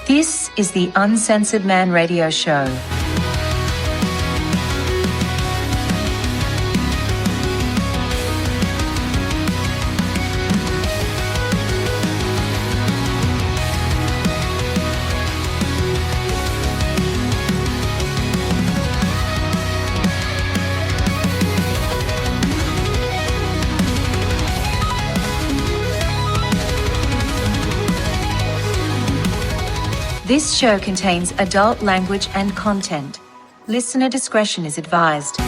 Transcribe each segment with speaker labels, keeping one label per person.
Speaker 1: This is the Uncensored Man Radio Show. This show contains adult language and content. Listener discretion is advised.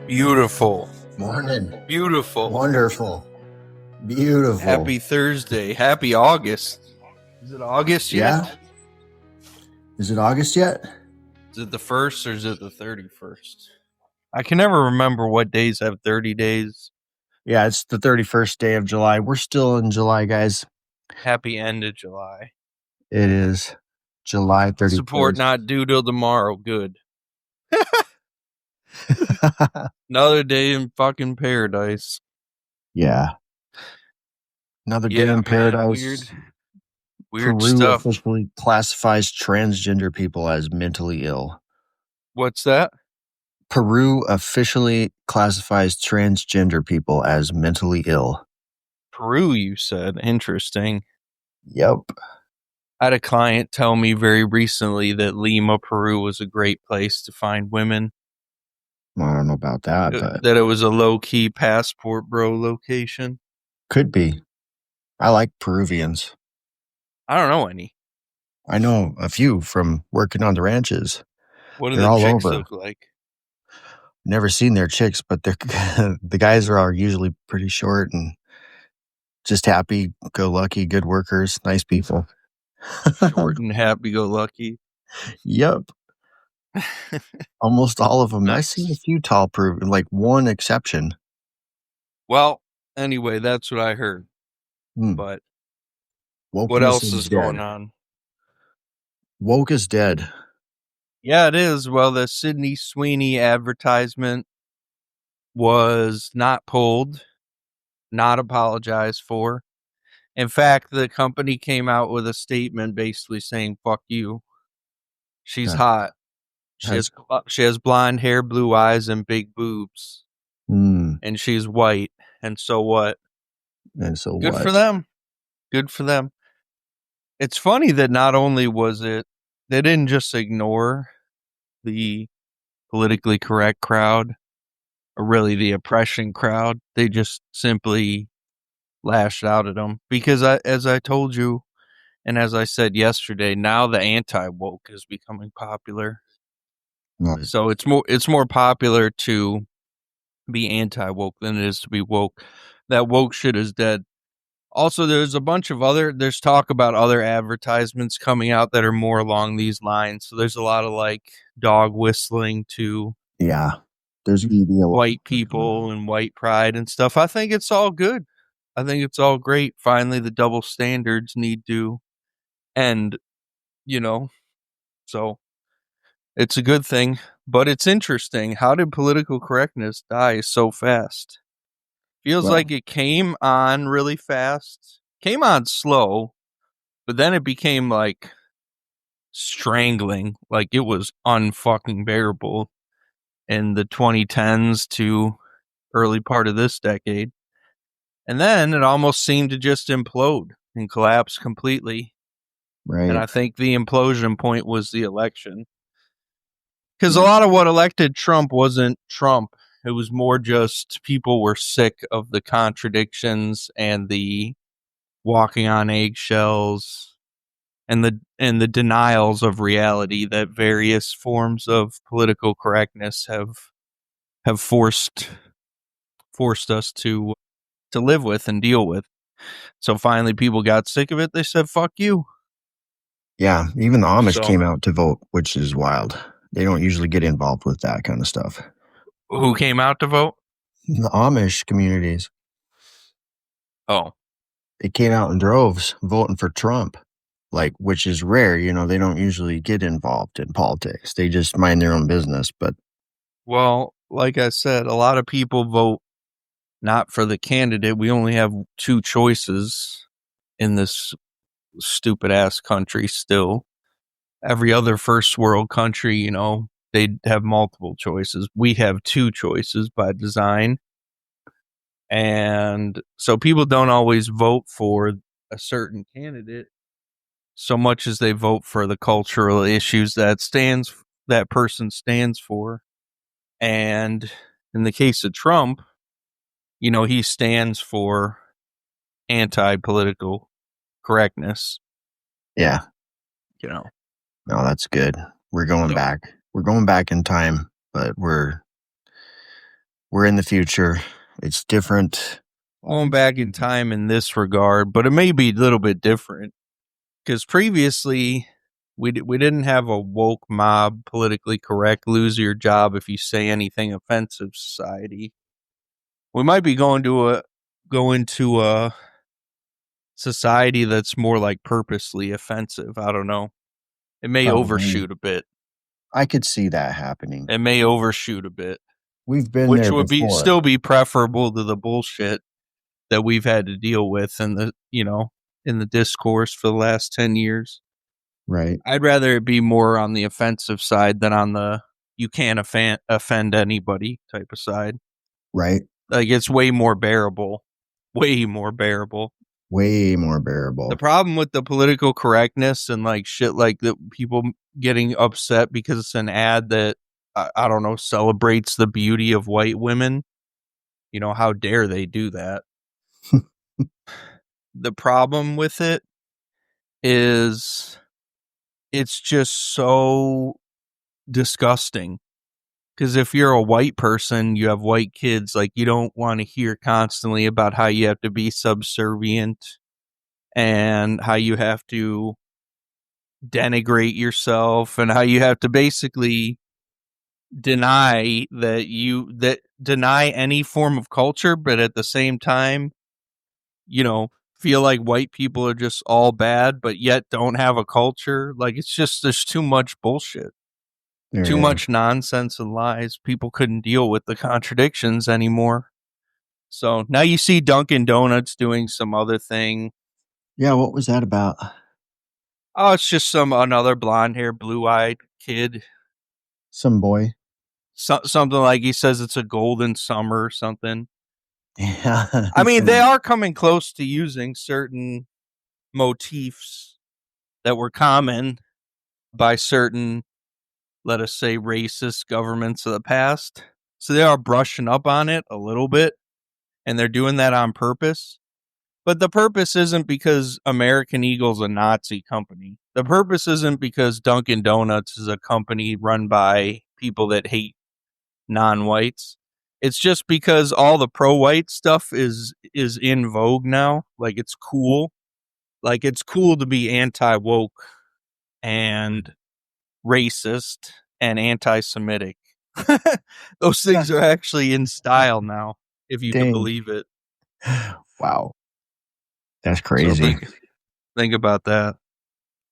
Speaker 2: Beautiful.
Speaker 3: Morning.
Speaker 2: Beautiful.
Speaker 3: Wonderful. Beautiful.
Speaker 2: Happy Thursday. Happy August. Is it August yet?
Speaker 3: Yeah. Is it August yet?
Speaker 2: Is it the 1st or is it the 31st? I can never remember what days have 30 days.
Speaker 3: Yeah, it's the 31st day of July. We're still in July, guys.
Speaker 2: Happy end of July.
Speaker 3: It is July 31st.
Speaker 2: Support not due till tomorrow. Good. Another day in fucking paradise.
Speaker 3: Yeah. Another day in paradise.
Speaker 2: Weird
Speaker 3: Peru
Speaker 2: stuff.
Speaker 3: officially classifies transgender people as mentally ill.
Speaker 2: What's that?
Speaker 3: Peru officially classifies transgender people as mentally ill.
Speaker 2: Peru, you said. Interesting.
Speaker 3: Yep.
Speaker 2: I had a client tell me very recently that Lima, Peru was a great place to find women.
Speaker 3: I don't know about that, but
Speaker 2: that it was a low-key passport bro location.
Speaker 3: Could be. I like Peruvians.
Speaker 2: I don't know any.
Speaker 3: I know a few from working on the ranches.
Speaker 2: What do
Speaker 3: They're
Speaker 2: the
Speaker 3: all
Speaker 2: chicks
Speaker 3: over.
Speaker 2: look like?
Speaker 3: Never seen their chicks, but they're the guys are usually pretty short and just happy, go lucky, good workers, nice people.
Speaker 2: Short and happy-go-lucky.
Speaker 3: Yep. Almost all of them.
Speaker 2: Nice.
Speaker 3: I've seen a few tall Peruvian, like one exception.
Speaker 2: Well, anyway, that's what I heard. But what else is going on?
Speaker 3: Woke is dead.
Speaker 2: Yeah, it is. Well, the Sydney Sweeney advertisement was not pulled, not apologized for. In fact, the company came out with a statement basically saying, fuck you. She's hot. She has blonde hair, blue eyes, and big boobs. And she's white. And so what?
Speaker 3: And so
Speaker 2: Good
Speaker 3: what?
Speaker 2: for them. Good for them. It's funny that not only was it, they didn't just ignore the politically correct crowd, or really the oppression crowd. They just simply lashed out at them. Because as I told you, and as I said yesterday, now the anti-woke is becoming popular.
Speaker 3: Right.
Speaker 2: So it's more popular to be anti-woke than it is to be woke. That woke shit is dead. Also, there's talk about other advertisements coming out that are more along these lines. So there's a lot of like dog whistling to
Speaker 3: there's
Speaker 2: white people and white pride and stuff. I think it's all good. I think it's all great. Finally, the double standards need to end, so it's a good thing. But it's interesting. How did political correctness die so fast? Feels like it came on really fast. Came on slow, but then it became like strangling. Like it was unfucking bearable in the 2010s to early part of this decade. And then it almost seemed to just implode and collapse completely.
Speaker 3: Right.
Speaker 2: And I think the implosion point was the election. Because a lot of what elected Trump wasn't Trump. It was more just people were sick of the contradictions and the walking on eggshells, and the denials of reality that various forms of political correctness have forced us to live with and deal with. So finally people got sick of it. They said, fuck you.
Speaker 3: Yeah, even the Amish
Speaker 2: So-
Speaker 3: came out to vote, which is wild. They don't usually get involved with that kind of stuff.
Speaker 2: Who came out to vote?
Speaker 3: The Amish communities,
Speaker 2: Oh,
Speaker 3: they came out in droves voting for Trump, like, which is rare. You know, they don't usually get involved in politics. They just mind their own business. But
Speaker 2: well, like I said, a lot of people vote not for the candidate. We only have two choices in this stupid ass country still. Every other first world country, you know, they'd have multiple choices. We have two choices by design. And so people don't always vote for a certain candidate so much as they vote for the cultural issues that person stands for. And in the case of Trump, you know, he stands for anti-political correctness.
Speaker 3: yeah,
Speaker 2: You know,
Speaker 3: no, that's good. We're going back. We're going back in time, but we're in the future. It's different.
Speaker 2: going back in time in this regard, but it may be a little bit different because previously we didn't have a woke mob, politically correct, lose your job if you say anything offensive society. We might be going into a society that's more like purposely offensive. I don't know. It may
Speaker 3: Probably.
Speaker 2: overshoot a bit.
Speaker 3: I could see that happening.
Speaker 2: It may overshoot a bit.
Speaker 3: We've been
Speaker 2: Which
Speaker 3: there
Speaker 2: would
Speaker 3: before.
Speaker 2: still be preferable to the bullshit that we've had to deal with in the discourse for the last 10 years.
Speaker 3: Right.
Speaker 2: I'd rather it be more on the offensive side than on the you can't offend anybody type of side.
Speaker 3: Right.
Speaker 2: Like it's way more bearable. Way more bearable.
Speaker 3: Way more bearable.
Speaker 2: The problem with the political correctness and like shit like the people getting upset because it's an ad that I don't know, celebrates the beauty of white women. You know, how dare they do that? The problem with it is it's just so disgusting. Because if you're a white person, you have white kids, like you don't want to hear constantly about how you have to be subservient and how you have to denigrate yourself and how you have to basically deny any form of culture, but at the same time, you know, feel like white people are just all bad, but yet don't have a culture. Like it's just there's too much bullshit, too much nonsense and lies. People couldn't deal with the contradictions anymore. So now you see Dunkin' Donuts doing some other thing.
Speaker 3: Yeah, what was that about?
Speaker 2: Oh, it's just another blonde hair, blue eyed kid.
Speaker 3: Some boy.
Speaker 2: Something like he says it's a golden summer or something.
Speaker 3: Yeah.
Speaker 2: I mean, they are coming close to using certain motifs that were common by certain, let us say, racist governments of the past. So they are brushing up on it a little bit, and they're doing that on purpose. But the purpose isn't because American Eagle's a Nazi company. The purpose isn't because Dunkin' Donuts is a company run by people that hate non-whites. It's just because all the pro-white stuff is in vogue now. Like it's cool. Like it's cool to be anti-woke and racist and anti-Semitic. Those things are actually in style now, if you can believe it.
Speaker 3: Wow. That's crazy.
Speaker 2: So think about that.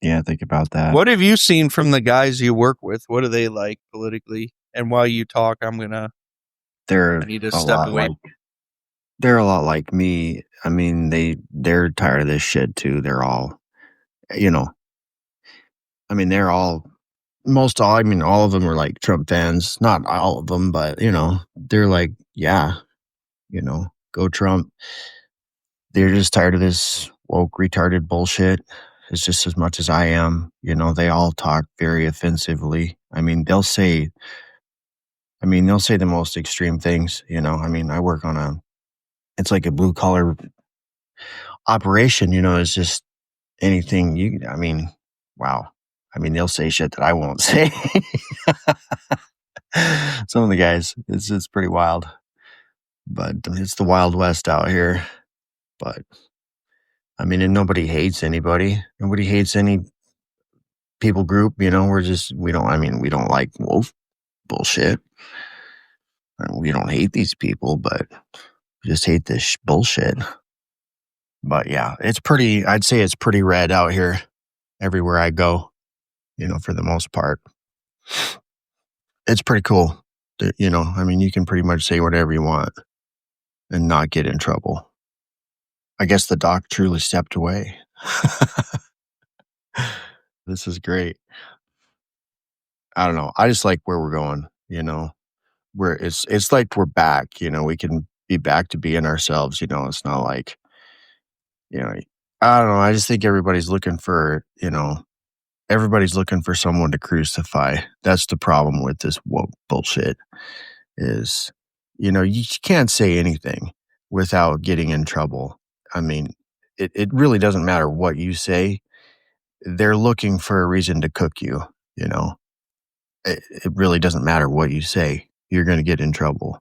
Speaker 3: Yeah, think about that.
Speaker 2: What have you seen from the guys you work with? What are they like politically? And while you talk, I need to step away.
Speaker 3: They're a lot like me. I mean, they're tired of this shit too. They're all, you know, I mean, all of them are like Trump fans. Not all of them, but, you know, they're like, yeah, you know, go Trump. They're just tired of this woke, retarded bullshit. It's just as much as I am. You know, they all talk very offensively. I mean, they'll say the most extreme things, you know. I mean, I work it's like a blue collar operation, is just anything wow. They'll say shit that I won't say. Some of the guys, it's pretty wild, but it's the Wild West out here. But and nobody hates anybody. Nobody hates any people group. We don't like wolf bullshit. We don't hate these people, but we just hate this bullshit. But yeah, I'd say it's pretty red out here everywhere I go, for the most part. It's pretty cool. You can pretty much say whatever you want and not get in trouble. I guess the doc truly stepped away. This is great. I don't know. I just like where we're going, where it's like we're back, we can be back to being ourselves, it's not like, I don't know. I just think everybody's looking for someone to crucify. That's the problem with this woke bullshit is, you can't say anything without getting in trouble. It really doesn't matter what you say. They're looking for a reason to cook you, It really doesn't matter what you say. You're going to get in trouble.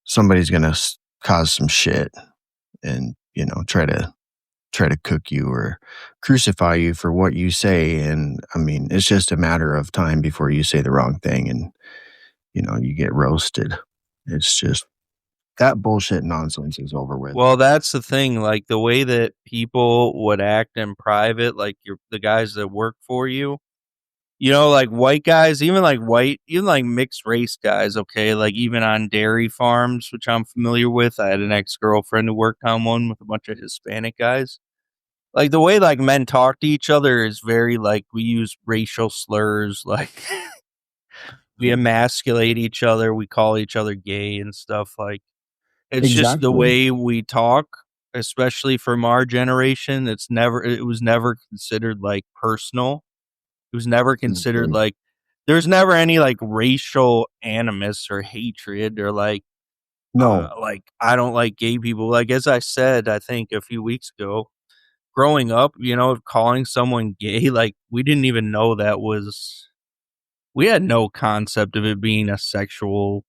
Speaker 3: Somebody's going to cause some shit and, try to cook you or crucify you for what you say. And it's just a matter of time before you say the wrong thing and, you get roasted. It's just that bullshit nonsense is over with.
Speaker 2: Well, that's the thing. Like the way that people would act in private, like the guys that work for you, like white guys, even like mixed race guys. Okay. Like even on dairy farms, which I'm familiar with. I had an ex-girlfriend who worked on one with a bunch of Hispanic guys. Like the way like men talk to each other is very like we use racial slurs, like we emasculate each other, we call each other gay and stuff. Like it's just the way we talk, especially from our generation. It was never considered like personal. It was never considered like there's never any like racial animus or hatred or like
Speaker 3: no,
Speaker 2: like I don't like gay people. Like as I said, I think a few weeks ago, growing up, calling someone gay, like we didn't even know we had no concept of it being a sexual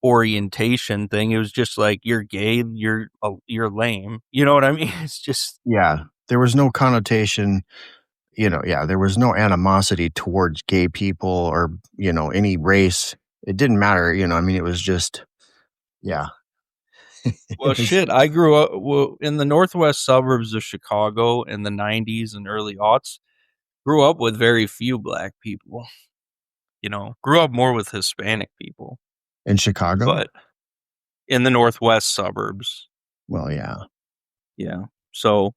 Speaker 2: orientation thing. It was just like, you're gay, you're lame. You know what I mean? It's just,
Speaker 3: yeah, there was no connotation, there was no animosity towards gay people or, any race. It didn't matter, it was just, yeah.
Speaker 2: well, shit, I grew up in the northwest suburbs of Chicago in the 90s and early aughts. Grew up with very few black people. Grew up more with Hispanic people.
Speaker 3: In Chicago?
Speaker 2: But in the northwest suburbs.
Speaker 3: Well, yeah.
Speaker 2: Yeah. So,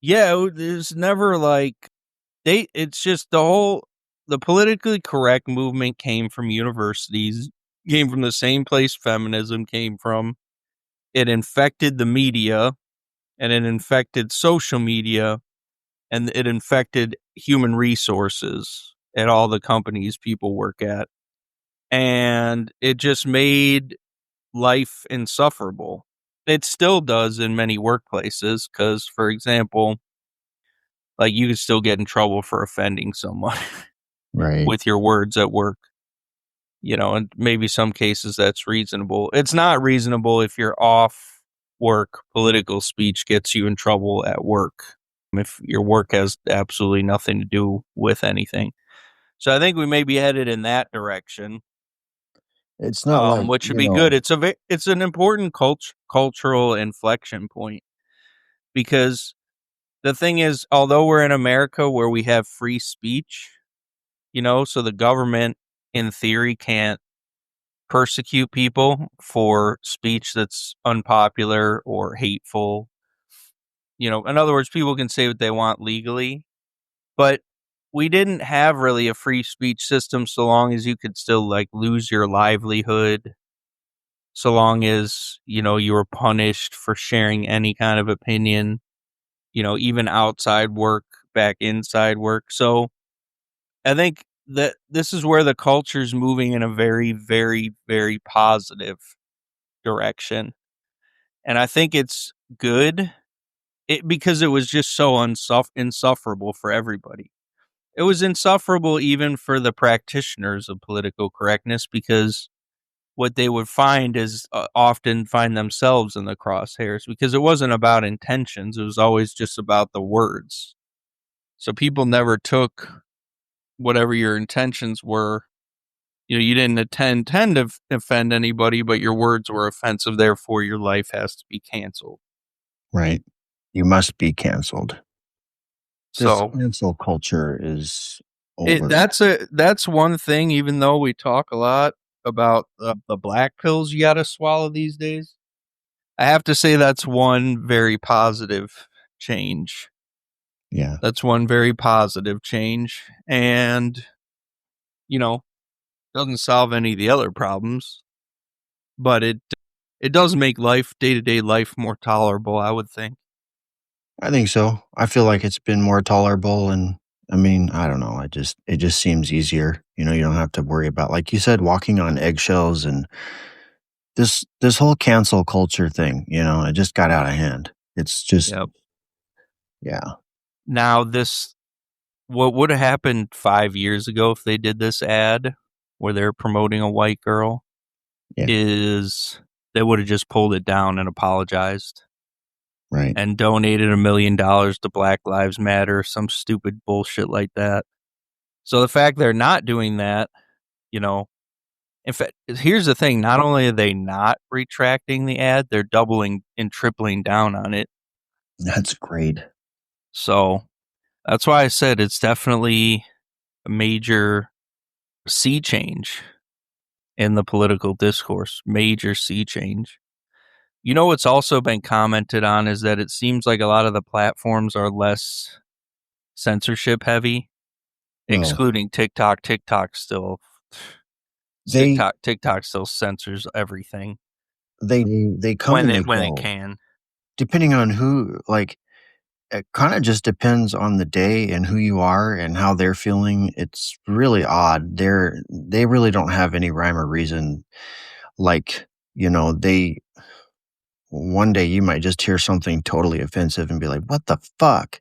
Speaker 2: yeah, there's never like, it's just the politically correct movement came from universities, came from the same place feminism came from. It infected the media, and it infected social media, and it infected human resources at all the companies people work at. And it just made life insufferable. It still does in many workplaces because, for example, like you could still get in trouble for offending someone
Speaker 3: right
Speaker 2: with your words at work. And maybe some cases that's reasonable. It's not reasonable if you're off work. Political speech gets you in trouble at work if your work has absolutely nothing to do with anything. So I think we may be headed in that direction.
Speaker 3: It's not like,
Speaker 2: which would be good. It's an important cultural inflection point because the thing is, although we're in America where we have free speech, so the government in theory can't persecute people for speech that's unpopular or hateful. In other words, people can say what they want legally, but we didn't have really a free speech system so long as you could still like lose your livelihood, so long as, you were punished for sharing any kind of opinion, even outside work, back inside work. So I think that this is where the culture's moving in a very, very, very positive direction. And I think it's good because it was just so insufferable for everybody. It was insufferable even for the practitioners of political correctness because what they would find is often find themselves in the crosshairs because it wasn't about intentions. It was always just about the words. So people never took whatever your intentions were. You didn't intend to offend anybody, but your words were offensive. Therefore, your life has to be canceled.
Speaker 3: Right. You must be canceled. This
Speaker 2: So
Speaker 3: cancel culture is over.
Speaker 2: that's one thing. Even though we talk a lot about the black pills you got to swallow these days, I have to say that's one very positive change.
Speaker 3: Yeah.
Speaker 2: That's one very positive change, and doesn't solve any of the other problems, but it does make life, day-to-day life, more tolerable, I would think.
Speaker 3: I think so. I feel like it's been more tolerable, and I mean, I don't know. It just seems easier. You don't have to worry about, like you said, walking on eggshells, and this whole cancel culture thing, it just got out of hand. It's just,
Speaker 2: Yep.
Speaker 3: yeah.
Speaker 2: Now what would have happened 5 years ago if they did this ad where they're promoting a white girl
Speaker 3: Yeah.
Speaker 2: is they would have just pulled it down and apologized.
Speaker 3: Right.
Speaker 2: And donated $1 million to Black Lives Matter, some stupid bullshit like that. So the fact they're not doing that, in fact, here's the thing: not only are they not retracting the ad, they're doubling and tripling down on it.
Speaker 3: That's great.
Speaker 2: So that's why I said it's definitely a major sea change in the political discourse. Major sea change. What's also been commented on is that it seems like a lot of the platforms are less censorship heavy, excluding TikTok. TikTok still censors everything
Speaker 3: They come
Speaker 2: when
Speaker 3: and they
Speaker 2: it
Speaker 3: go,
Speaker 2: can.
Speaker 3: depending on who. Like, it kind of just depends on the day and who you are and how they're feeling. It's really odd. They really don't have any rhyme or reason. Like, they one day you might just hear something totally offensive and be like, what the fuck?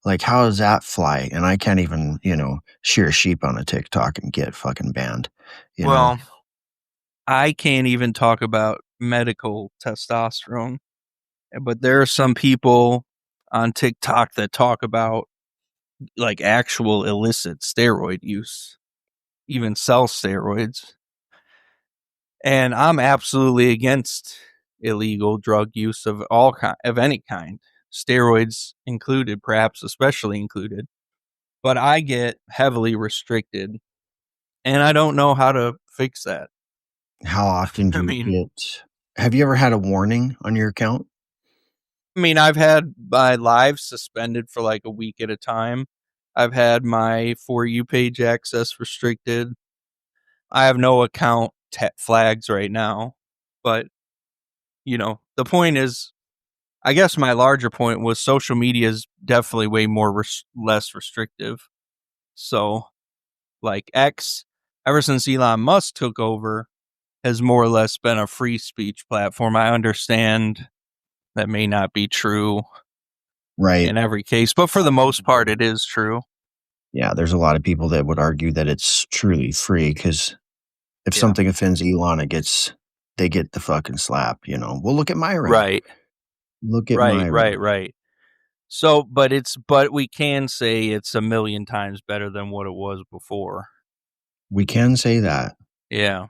Speaker 3: Like, how does that fly? And I can't even, shear sheep on a TikTok and get fucking banned.
Speaker 2: Well, I can't even talk about medical testosterone, but there are some people on TikTok that talk about like actual illicit steroid use, even sell steroids. And I'm absolutely against illegal drug use of of any kind, steroids included, perhaps especially included. But I get heavily restricted, and I don't know how to fix that.
Speaker 3: How often do
Speaker 2: I
Speaker 3: you
Speaker 2: mean,
Speaker 3: get? Have you ever had a warning on your account?
Speaker 2: I've had my live suspended for like a week at a time. I've had my For You page access restricted. I have no account flags right now, but the point is, I guess my larger point was social media is definitely way more less restrictive. So, like X, ever since Elon Musk took over, has more or less been a free speech platform. I understand that may not be true
Speaker 3: Right.
Speaker 2: in every case, but for the most part, it is true.
Speaker 3: Yeah, there's a lot of people that would argue that it's truly free because if
Speaker 2: Yeah.
Speaker 3: something offends Elon, they get the fucking slap. Well, look at my rant.
Speaker 2: Right.
Speaker 3: Look at my rant.
Speaker 2: Right. So, but we can say it's a million times better than what it was before.
Speaker 3: We can say that.
Speaker 2: Yeah.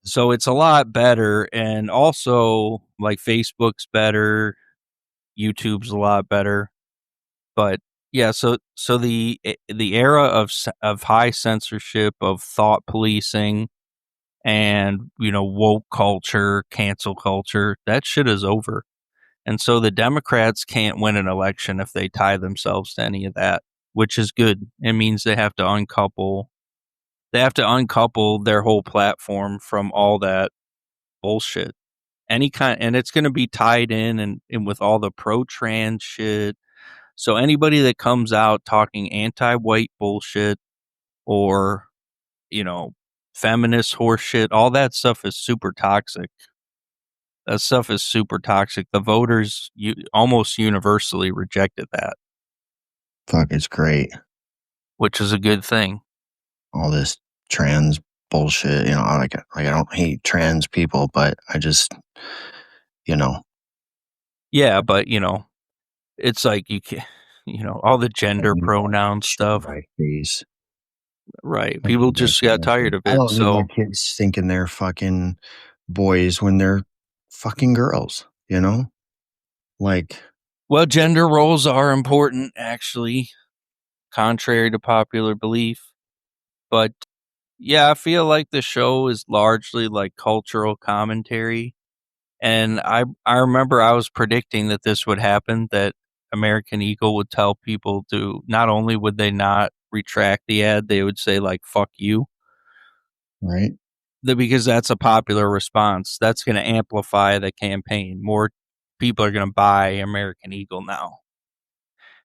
Speaker 2: So it's a lot better, and also like Facebook's better, YouTube's a lot better. But yeah, so the era of high censorship, of thought policing, and woke culture, cancel culture, that shit is over. And so the Democrats can't win an election if they tie themselves to any of that, which is good. It means they have to uncouple their whole platform from all that bullshit. And it's going to be tied in and with all the pro-trans shit. So anybody that comes out talking anti-white bullshit or, feminist horse shit, all that stuff is super toxic. That stuff is super toxic. The voters almost universally rejected that.
Speaker 3: Fuck, it's great.
Speaker 2: Which is a good thing.
Speaker 3: All this trans bullshit, I don't hate trans people, but I just,
Speaker 2: Yeah, but it's like you can, all the gender pronoun stuff.
Speaker 3: Right face.
Speaker 2: Right. People just got tired of
Speaker 3: I
Speaker 2: it.
Speaker 3: don't need my
Speaker 2: So
Speaker 3: kids thinking they're fucking boys when they're fucking girls, Like,
Speaker 2: well, gender roles are important, actually, contrary to popular belief. But yeah, I feel like the show is largely like cultural commentary. And I remember I was predicting that this would happen, that American Eagle would tell people to, not only would they not retract the ad, they would say like, fuck you.
Speaker 3: right?
Speaker 2: Because that's a popular response. That's going to amplify the campaign. More people are going to buy American Eagle now.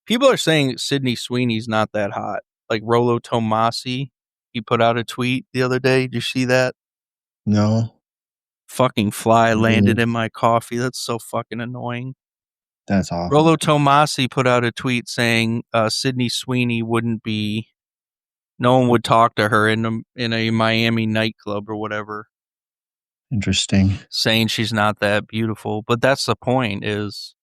Speaker 2: People are saying Sydney Sweeney's not that hot. Like Rollo Tomasi, he put out a tweet the other day. Did you see that?
Speaker 3: No.
Speaker 2: Fucking fly landed in my coffee. That's so fucking annoying.
Speaker 3: That's awful.
Speaker 2: Rollo Tomasi put out a tweet saying Sydney Sweeney wouldn't be, no one would talk to her in a Miami nightclub or whatever.
Speaker 3: Interesting.
Speaker 2: Saying she's not that beautiful. But that's the point, is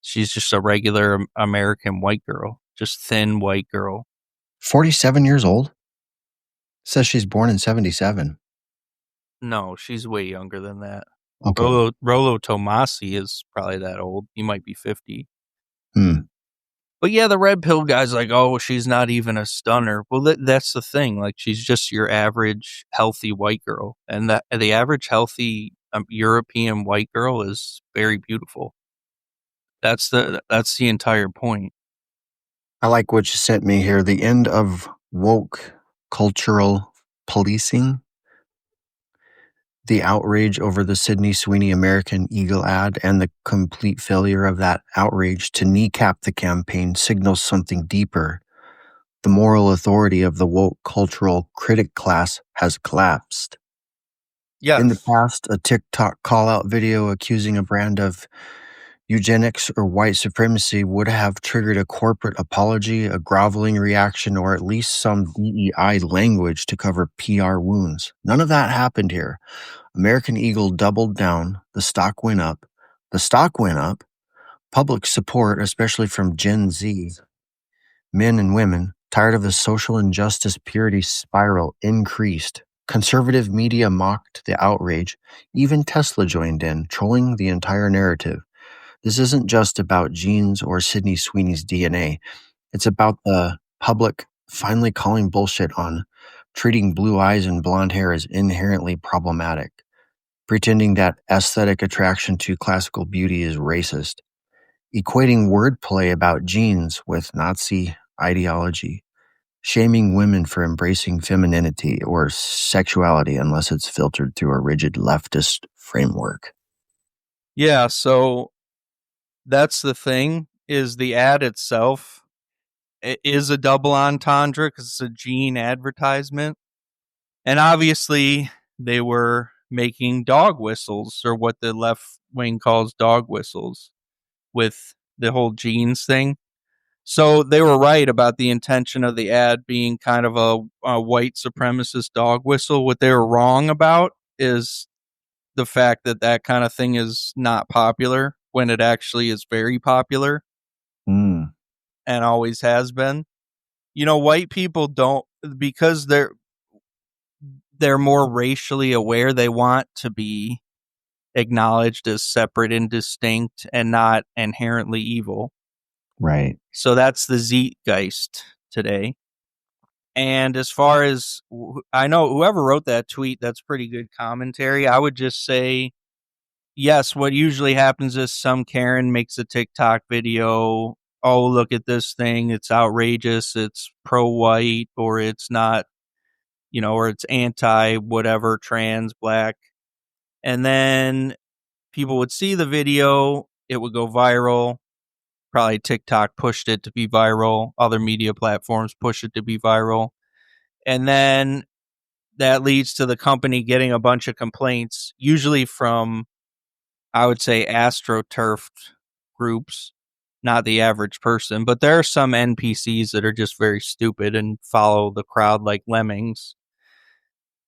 Speaker 2: she's just a regular American white girl. Just thin white girl.
Speaker 3: 47 years old? Says she's born in 77.
Speaker 2: No, she's way younger than that.
Speaker 3: Okay.
Speaker 2: Rollo Tomasi is probably that old. He might be 50.
Speaker 3: But
Speaker 2: yeah, the red pill guy's like, oh, she's not even a stunner. Well, that's the thing. Like, she's just your average healthy white girl. And the average healthy European white girl is very beautiful. That's the entire point.
Speaker 3: I like what you sent me here. The end of woke cultural policing. The outrage over the Sydney Sweeney American Eagle ad and the complete failure of that outrage to kneecap the campaign signals something deeper. The moral authority of the woke cultural critic class has collapsed.
Speaker 2: Yeah.
Speaker 3: In the past, a TikTok call-out video accusing a brand of eugenics or white supremacy would have triggered a corporate apology, a groveling reaction, or at least some DEI language to cover PR wounds. None of that happened here. American Eagle doubled down. The stock went up. Public support, especially from Gen Z, men and women, tired of the social injustice purity spiral, increased. Conservative media mocked the outrage. Even Tesla joined in, trolling the entire narrative. This isn't just about genes or Sydney Sweeney's DNA. It's about the public finally calling bullshit on treating blue eyes and blonde hair as inherently problematic, pretending that aesthetic attraction to classical beauty is racist, equating wordplay about genes with Nazi ideology, shaming women for embracing femininity or sexuality unless it's filtered through a rigid leftist framework.
Speaker 2: Yeah, so that's the thing, is the ad itself is a double entendre because it's a gene advertisement. And obviously they were making dog whistles, or what the left wing calls dog whistles, with the whole genes thing. So they were right about the intention of the ad being kind of a white supremacist dog whistle. What they were wrong about is the fact that that kind of thing is not popular when it actually is very popular and always has been. White people don't, because they're more racially aware. They want to be acknowledged as separate and distinct and not inherently evil.
Speaker 3: Right.
Speaker 2: So that's the zeitgeist today. And as far as I know, whoever wrote that tweet, that's pretty good commentary. I would just say, yes, what usually happens is some Karen makes a TikTok video. Oh, look at this thing. It's outrageous. It's pro-white, or it's not, or it's anti whatever, trans, black. And then people would see the video. It would go viral. Probably TikTok pushed it to be viral. Other media platforms push it to be viral. And then that leads to the company getting a bunch of complaints, usually from I would say, astroturfed groups, not the average person. But there are some NPCs that are just very stupid and follow the crowd like lemmings.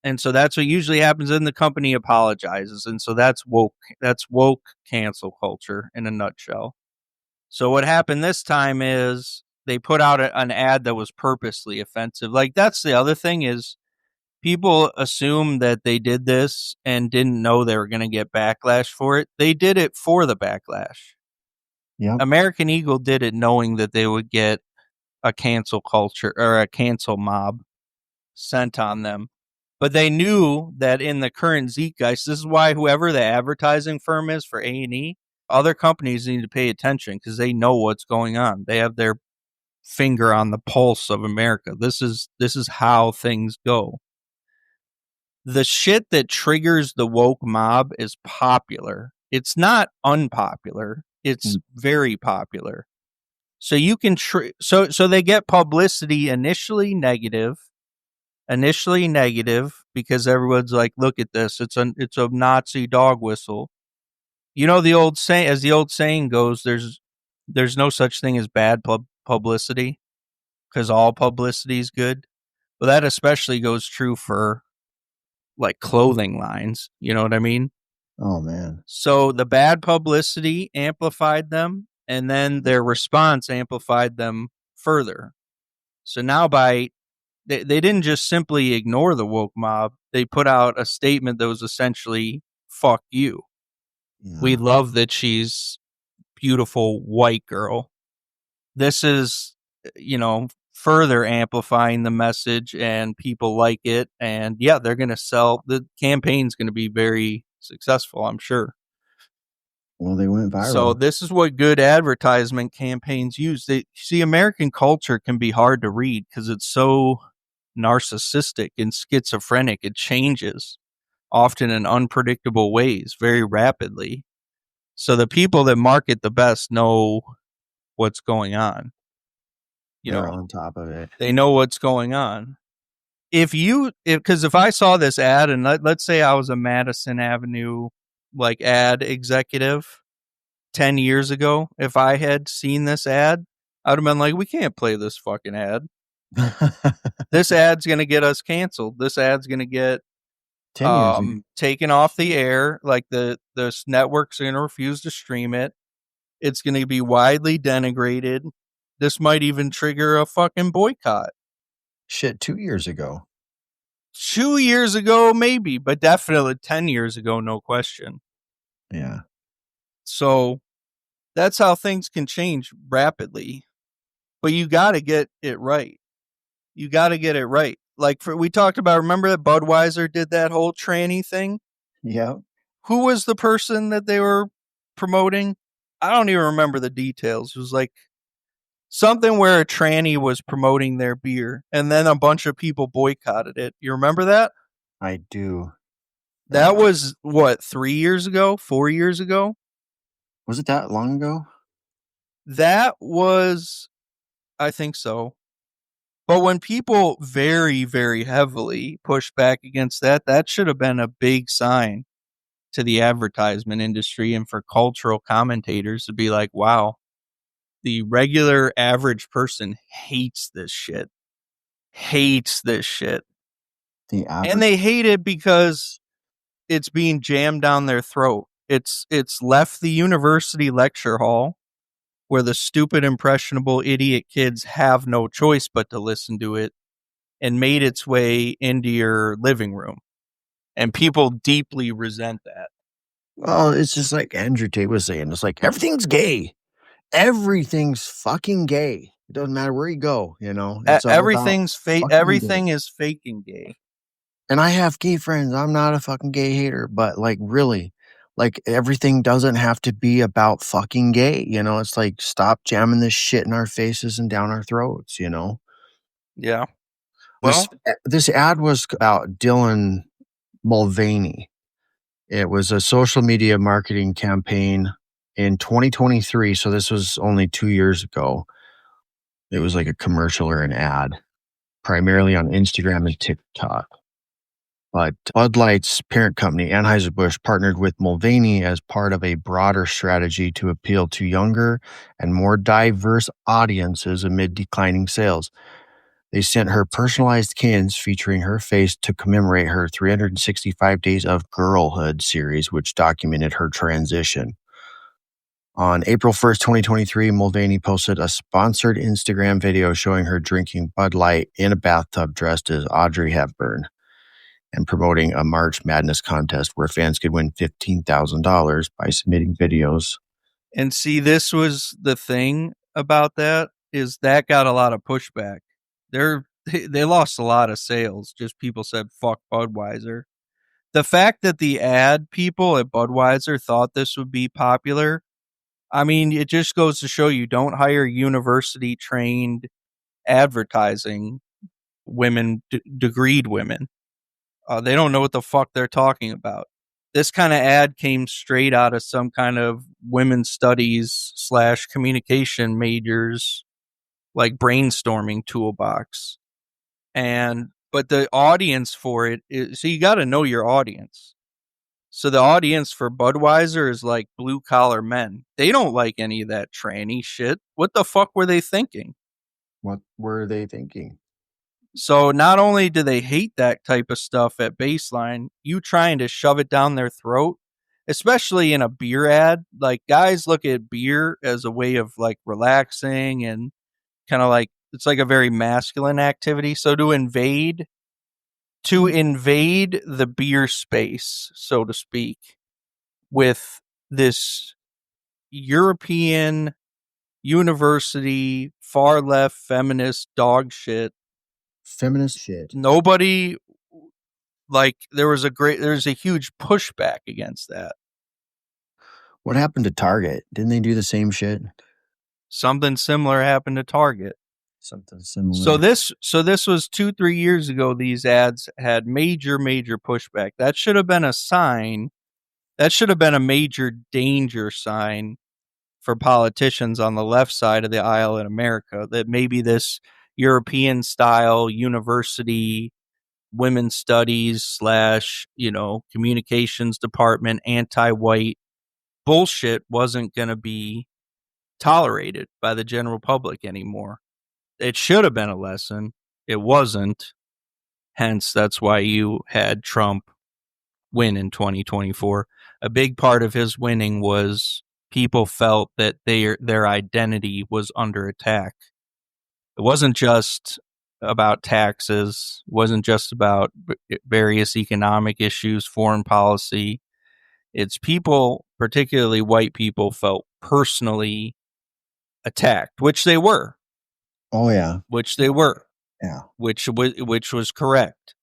Speaker 2: And so that's what usually happens. And the company apologizes. And so that's woke. That's woke cancel culture in a nutshell. So what happened this time is they put out an ad that was purposely offensive. Like, that's the other thing is people assume that they did this and didn't know they were going to get backlash for it. They did it for the backlash.
Speaker 3: Yeah.
Speaker 2: American Eagle did it knowing that they would get a cancel culture or a cancel mob sent on them. But they knew that in the current zeitgeist, this is why whoever the advertising firm is for A&E, other companies need to pay attention because they know what's going on. They have their finger on the pulse of America. This is how things go. The shit that triggers the woke mob is popular. It's not unpopular. It's very popular. So you can so they get publicity initially negative because everyone's like, look at this, it's a Nazi dog whistle. You know, the old saying goes, there's no such thing as bad publicity because all publicity is good. But that especially goes true for like clothing lines, you know what I mean?
Speaker 3: Oh man.
Speaker 2: So the bad publicity amplified them, and then their response amplified them further. So now they didn't just simply ignore the woke mob. They put out a statement that was essentially, fuck you.
Speaker 3: Yeah.
Speaker 2: We love that she's beautiful white girl. This is, further amplifying the message, and people like it. And yeah, they're going to sell. The campaign's going to be very successful, I'm sure.
Speaker 3: Well, they went viral.
Speaker 2: So this is what good advertisement campaigns use. See, American culture can be hard to read because it's so narcissistic and schizophrenic. It changes often in unpredictable ways very rapidly. So the people that market the best know what's going on.
Speaker 3: They're on top of it.
Speaker 2: They know what's going on. Because if I saw this ad and let's say I was a Madison Avenue like ad executive 10 years ago, if I had seen this ad, I'd have been like, we can't play this fucking ad. This ad's going to get us canceled. This ad's going to get taken off the air. Like the networks are going to refuse to stream it. It's going to be widely denigrated. This might even trigger a fucking boycott.
Speaker 3: Shit, 2 years ago.
Speaker 2: 2 years ago, maybe, but definitely 10 years ago, no question.
Speaker 3: Yeah.
Speaker 2: So that's how things can change rapidly. But you got to get it right. You got to get it right. Like we talked about, remember that Budweiser did that whole tranny thing?
Speaker 3: Yeah.
Speaker 2: Who was the person that they were promoting? I don't even remember the details. It was like something where a tranny was promoting their beer, and then a bunch of people boycotted it. You remember that?
Speaker 3: I do.
Speaker 2: That was, 3 years ago? 4 years ago?
Speaker 3: Was it that long ago?
Speaker 2: That was, I think so. But when people very, very heavily push back against that, that should have been a big sign to the advertisement industry and for cultural commentators to be like, wow, the regular average person hates this shit. And they hate it because it's being jammed down their throat. It's left the university lecture hall where the stupid, impressionable idiot kids have no choice but to listen to it, and made its way into your living room. And people deeply resent that.
Speaker 3: Well, it's just like Andrew Tate was saying. It's like, everything's gay. Everything's fucking gay. It doesn't matter where you go, It's
Speaker 2: everything's fake. Everything is faking gay.
Speaker 3: And I have gay friends. I'm not a fucking gay hater, but like, really, like, everything doesn't have to be about fucking gay. It's like, stop jamming this shit in our faces and down our throats,
Speaker 2: Yeah.
Speaker 3: Well, this ad was about Dylan Mulvaney. It was a social media marketing campaign in 2023. So this was only 2 years ago. It was like a commercial or an ad, primarily on Instagram and TikTok. But Bud Light's parent company, Anheuser-Busch, partnered with Mulvaney as part of a broader strategy to appeal to younger and more diverse audiences amid declining sales. They sent her personalized cans featuring her face to commemorate her 365 Days of Girlhood series, which documented her transition. On April 1st, 2023, Mulvaney posted a sponsored Instagram video showing her drinking Bud Light in a bathtub dressed as Audrey Hepburn and promoting a March Madness contest where fans could win $15,000 by submitting videos.
Speaker 2: And see, this was the thing about that, is that got a lot of pushback. They lost a lot of sales. Just people said, fuck Budweiser. The fact that the ad people at Budweiser thought this would be popular, I mean, it just goes to show you don't hire university trained advertising women, degreed women. They don't know what the fuck they're talking about. This kind of ad came straight out of some kind of women's studies / communication majors, like brainstorming toolbox. But the audience for it is, so you got to know your audience. So the audience for Budweiser is like blue collar men. They don't like any of that tranny shit. What the fuck were they thinking?
Speaker 3: What were they thinking?
Speaker 2: So not only do they hate that type of stuff at baseline, you trying to shove it down their throat, especially in a beer ad. Like, guys look at beer as a way of like relaxing and kind of like, it's like a very masculine activity. So to invade the beer space, so to speak, with this European university far left feminist dog shit.
Speaker 3: Feminist shit.
Speaker 2: Nobody, like, there's a huge pushback against that.
Speaker 3: What happened to Target? Didn't they do the same shit?
Speaker 2: Something similar happened to Target.
Speaker 3: Something similar.
Speaker 2: So this was 2-3 years ago. These ads had major pushback. That should have been a sign. That should have been a major danger sign for politicians on the left side of the aisle in America, that maybe this European style university women's studies / communications department anti-white bullshit wasn't going to be tolerated by the general public anymore. It should have been a lesson. It wasn't. Hence, that's why you had Trump win in 2024. A big part of his winning was people felt that their identity was under attack. It wasn't just about taxes. It wasn't just about various economic issues, foreign policy. It's people, particularly white people, felt personally attacked, which they were.
Speaker 3: Oh yeah.
Speaker 2: Which they were.
Speaker 3: Yeah.
Speaker 2: Which was correct.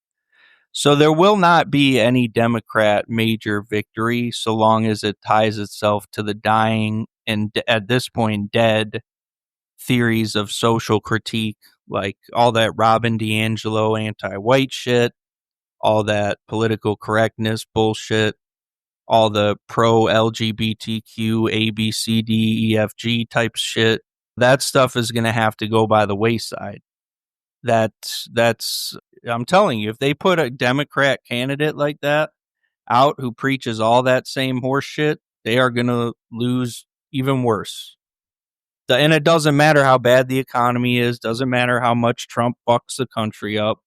Speaker 2: So there will not be any Democrat major victory so long as it ties itself to the dying and at this point dead theories of social critique, like all that Robin DiAngelo anti-white shit, all that political correctness bullshit, all the pro-LGBTQ ABCDEFG type shit. That stuff is going to have to go by the wayside. That's I'm telling you, if they put a Democrat candidate like that out who preaches all that same horse shit, they are going to lose even worse. And it doesn't matter how bad the economy is, doesn't matter how much Trump fucks the country up,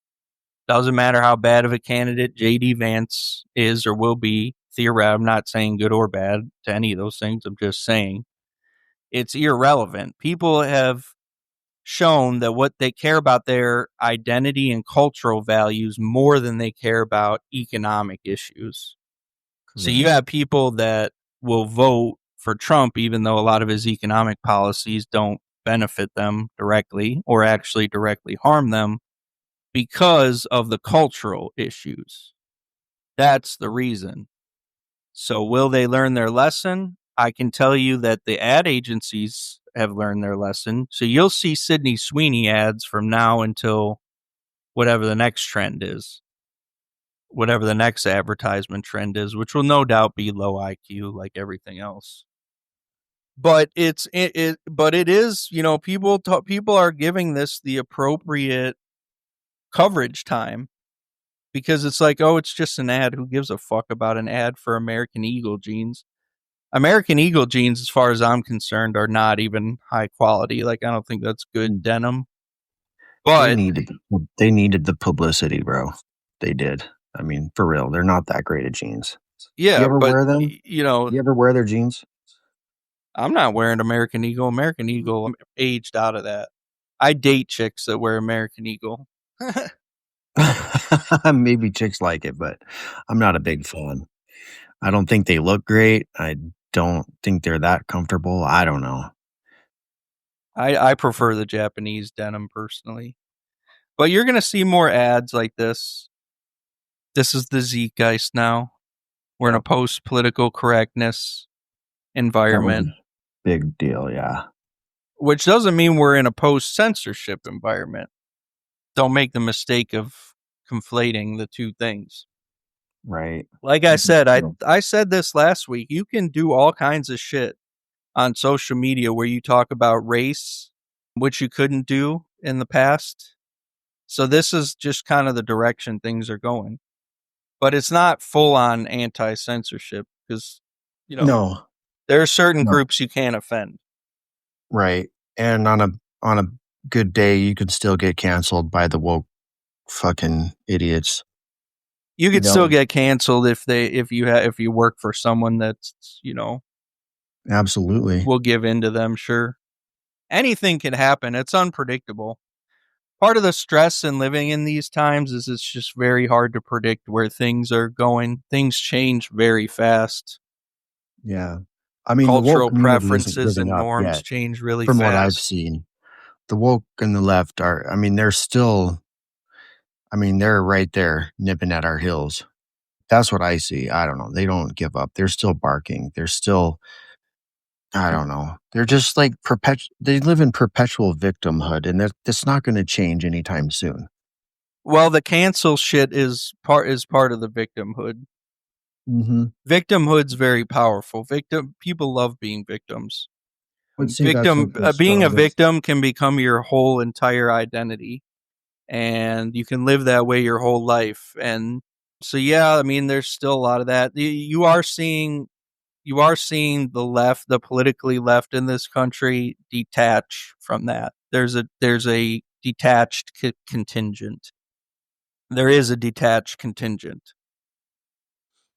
Speaker 2: doesn't matter how bad of a candidate J.D. Vance is or will be. Theoretically, I'm not saying good or bad to any of those things. I'm just saying it's irrelevant. People have shown that what they care about their identity and cultural values more than they care about economic issues. Correct. So you have people that will vote for Trump even though a lot of his economic policies don't benefit them directly or actually directly harm them because of the cultural issues. That's the reason. So will they learn their lesson? I can tell you that the ad agencies have learned their lesson. So you'll see Sydney Sweeney ads from now until whatever the next trend is, whatever the next advertisement trend is, which will no doubt be low IQ like everything else. But it is, people are giving this the appropriate coverage time because it's like, oh, it's just an ad. Who gives a fuck about an ad for American Eagle jeans? American Eagle jeans, as far as I'm concerned, are not even high quality. Like, I don't think that's good denim.
Speaker 3: They
Speaker 2: But
Speaker 3: needed the publicity, bro. They did. I mean, for real, they're not that great at jeans.
Speaker 2: yeah,
Speaker 3: You ever
Speaker 2: but
Speaker 3: wear them?
Speaker 2: you know,
Speaker 3: You ever wear their jeans?
Speaker 2: I'm not wearing American Eagle. American Eagle, I'm aged out of that. I date chicks that wear American Eagle.
Speaker 3: Maybe chicks like it, but I'm not a big fan. I don't think they look great. I don't think they're that comfortable. I don't know.
Speaker 2: I prefer the Japanese denim personally. But you're going to see more ads like this. This is the zeitgeist now. We're in a post-political correctness environment.
Speaker 3: Big deal, yeah.
Speaker 2: Which doesn't mean we're in a post-censorship environment. Don't make the mistake of conflating the two things.
Speaker 3: Right.
Speaker 2: Like I said, I said this last week. You can do all kinds of shit on social media where you talk about race, which you couldn't do in the past. So this is just kind of the direction things are going. But it's not full on anti-censorship because,
Speaker 3: No.
Speaker 2: there are certain groups you can't offend.
Speaker 3: Right. And on a good day, you could still get canceled by the woke fucking idiots.
Speaker 2: You could still get canceled if you work for someone that's,
Speaker 3: Absolutely.
Speaker 2: will give in to them, sure. Anything can happen. It's unpredictable. Part of the stress in living in these times is it's just very hard to predict where things are going. Things change very fast.
Speaker 3: Yeah. I mean,
Speaker 2: Cultural
Speaker 3: the woke
Speaker 2: preferences and norms change really fast.
Speaker 3: From what I've seen, the woke and the left are, they're right there nipping at our heels. That's what I see. I don't know. They don't give up. They're still barking. They're still, I don't know. They're just like they live in perpetual victimhood, and that's not going to change anytime soon.
Speaker 2: Well, the cancel shit is part of the victimhood.
Speaker 3: Mm-hmm.
Speaker 2: Victimhood's very powerful. People love being victims. Being a victim can become your whole entire identity, and you can live that way your whole life. And so, yeah, there's still a lot of that. You are seeing the left, the politically left in this country, detach from that. There's a detached contingent. There is a detached contingent,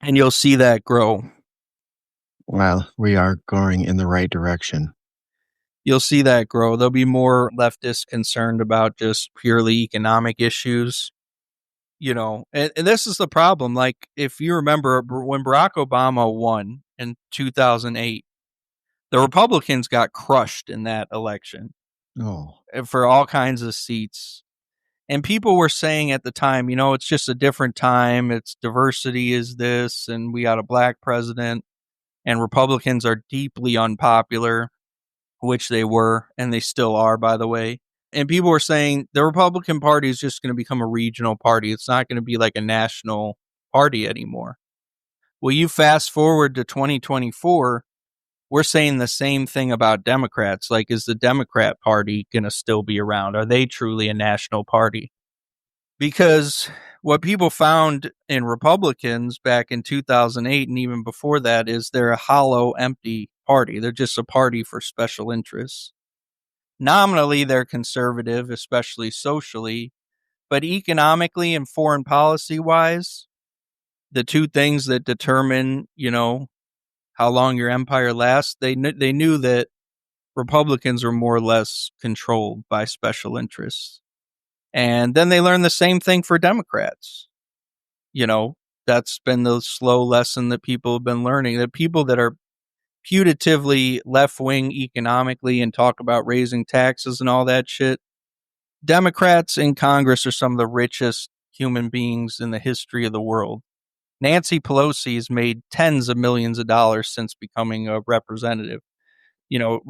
Speaker 2: and you'll see that grow.
Speaker 3: Well, we are going in the right direction.
Speaker 2: You'll see that grow. There'll be more leftists concerned about just purely economic issues, and this is the problem. Like, if you remember when Barack Obama won in 2008, the Republicans got crushed in that election for all kinds of seats. And people were saying at the time, it's just a different time. It's diversity is this, and we got a black president, and Republicans are deeply unpopular, which they were, and they still are, by the way. And people were saying the Republican Party is just going to become a regional party. It's not going to be like a national party anymore. Well, you fast forward to 2024, we're saying the same thing about Democrats. Like, is the Democrat Party going to still be around? Are they truly a national party? Because what people found in Republicans back in 2008 and even before that is they're a hollow, empty party. They're just a party for special interests. Nominally, they're conservative, especially socially, but economically and foreign policy wise, the two things that determine, how long your empire lasts, they knew that Republicans are more or less controlled by special interests. And then they learned the same thing for Democrats. That's been the slow lesson that people have been learning, that people that are putatively left-wing economically and talk about raising taxes and all that shit, Democrats in Congress are some of the richest human beings in the history of the world. Nancy Pelosi has made tens of millions of dollars since becoming a representative.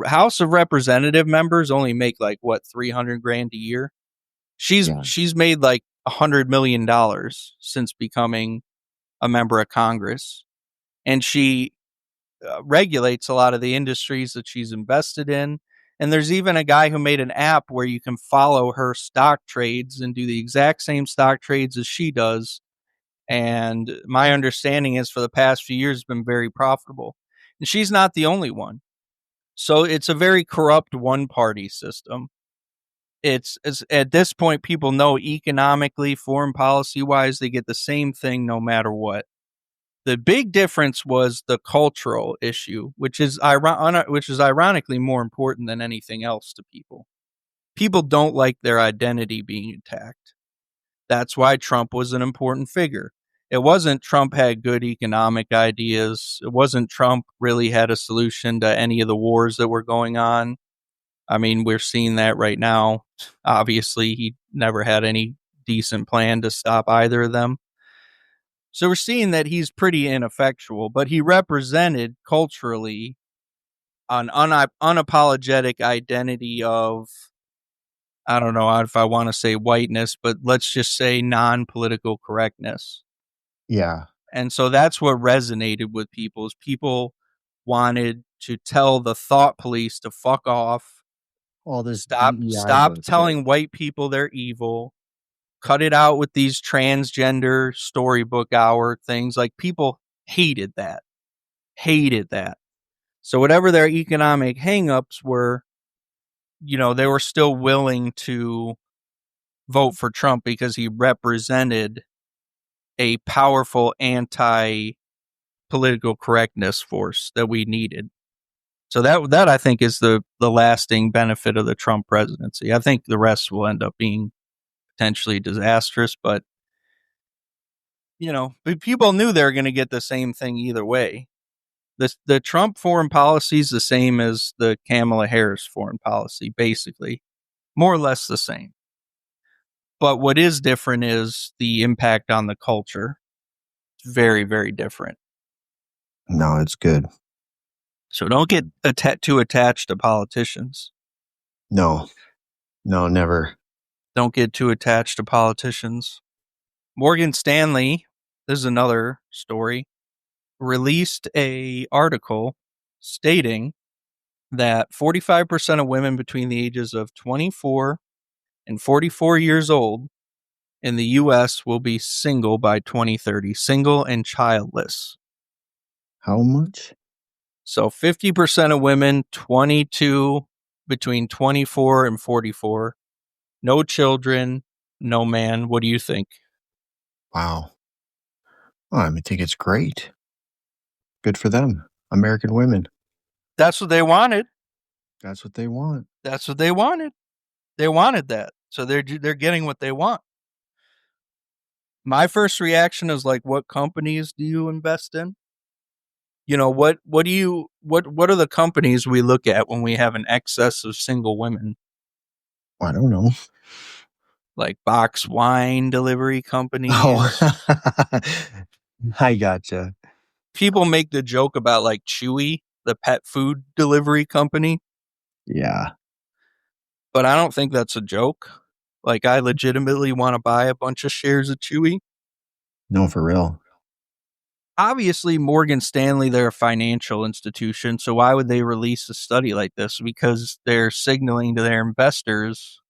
Speaker 2: House of Representative members only make like what, 300 grand a year. She's made like $100 million since becoming a member of Congress, and she regulates a lot of the industries that she's invested in. And there's even a guy who made an app where you can follow her stock trades and do the exact same stock trades as she does And my understanding is for the past few years, it's been very profitable. And she's not the only one. So it's a very corrupt one-party system. It's at this point, people know economically, foreign policy-wise, they get the same thing no matter what. The big difference was the cultural issue, which is ironically more important than anything else to people. People don't like their identity being attacked. That's why Trump was an important figure. It wasn't Trump had good economic ideas. It wasn't Trump really had a solution to any of the wars that were going on. I mean, we're seeing that right now. Obviously, he never had any decent plan to stop either of them. So we're seeing that he's pretty ineffectual, but he represented culturally an unapologetic identity of, I don't know if I want to say whiteness, but let's just say non-political correctness.
Speaker 3: Yeah.
Speaker 2: And so that's what resonated with people, is people wanted to tell the thought police to fuck off.
Speaker 3: All this
Speaker 2: Stop
Speaker 3: bullshit.
Speaker 2: telling white people they're evil. Cut it out with these transgender storybook hour things. Like, people hated that. So whatever their economic hangups were, they were still willing to vote for Trump because he represented a powerful anti-political correctness force that we needed. So that I think is the lasting benefit of the Trump presidency. I think the rest will end up being potentially disastrous, but people knew they were going to get the same thing either way. The Trump foreign policy is the same as the Kamala Harris foreign policy, basically, more or less the same. But what is different is the impact on the culture. It's very, very different.
Speaker 3: No, it's good.
Speaker 2: So don't get too attached to politicians.
Speaker 3: No, never.
Speaker 2: Don't get too attached to politicians. Morgan Stanley, this is another story, released a article stating that 45% of women between the ages of 24 and 44 years old in the U.S. will be single by 2030, single and childless.
Speaker 3: How much?
Speaker 2: So 50% of women between 24 and 44, no children, no man. What do you think?
Speaker 3: Wow. Well, I think it's great. Good for them. American women.
Speaker 2: That's what they wanted.
Speaker 3: That's what they want.
Speaker 2: That's what they wanted. They wanted that. So they're getting what they want. My first reaction is like, what companies do you invest in? What are the companies we look at when we have an excess of single women?
Speaker 3: I don't know.
Speaker 2: Like box wine delivery companies.
Speaker 3: Oh, I gotcha.
Speaker 2: People make the joke about like Chewy, the pet food delivery company.
Speaker 3: Yeah.
Speaker 2: But I don't think that's a joke. Like, I legitimately want to buy a bunch of shares of Chewy.
Speaker 3: No, for real.
Speaker 2: Obviously, Morgan Stanley, they're a financial institution, so why would they release a study like this? Because they're signaling to their investors,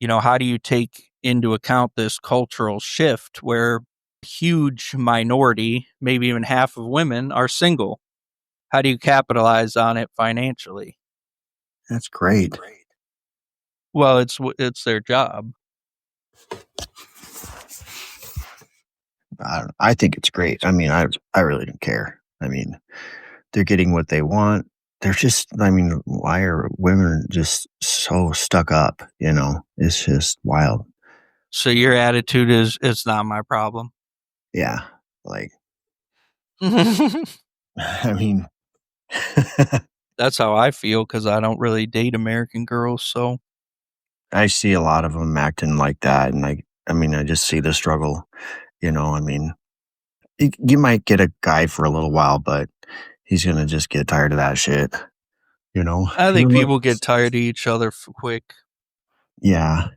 Speaker 2: how do you take into account this cultural shift where a huge minority, maybe even half of women, are single? How do you capitalize on it financially?
Speaker 3: That's great.
Speaker 2: Well, it's their job.
Speaker 3: I think it's great. I mean, I really don't care. I mean, they're getting what they want. They're just, why are women just so stuck up? It's just wild.
Speaker 2: So your attitude is, it's not my problem.
Speaker 3: Yeah. Like, I mean,
Speaker 2: that's how I feel because I don't really date American girls. So
Speaker 3: I see a lot of them acting like that. And I just see the struggle, you might get a guy for a little while, but he's going to just get tired of that shit.
Speaker 2: I think people get tired of each other quick.
Speaker 3: Yeah.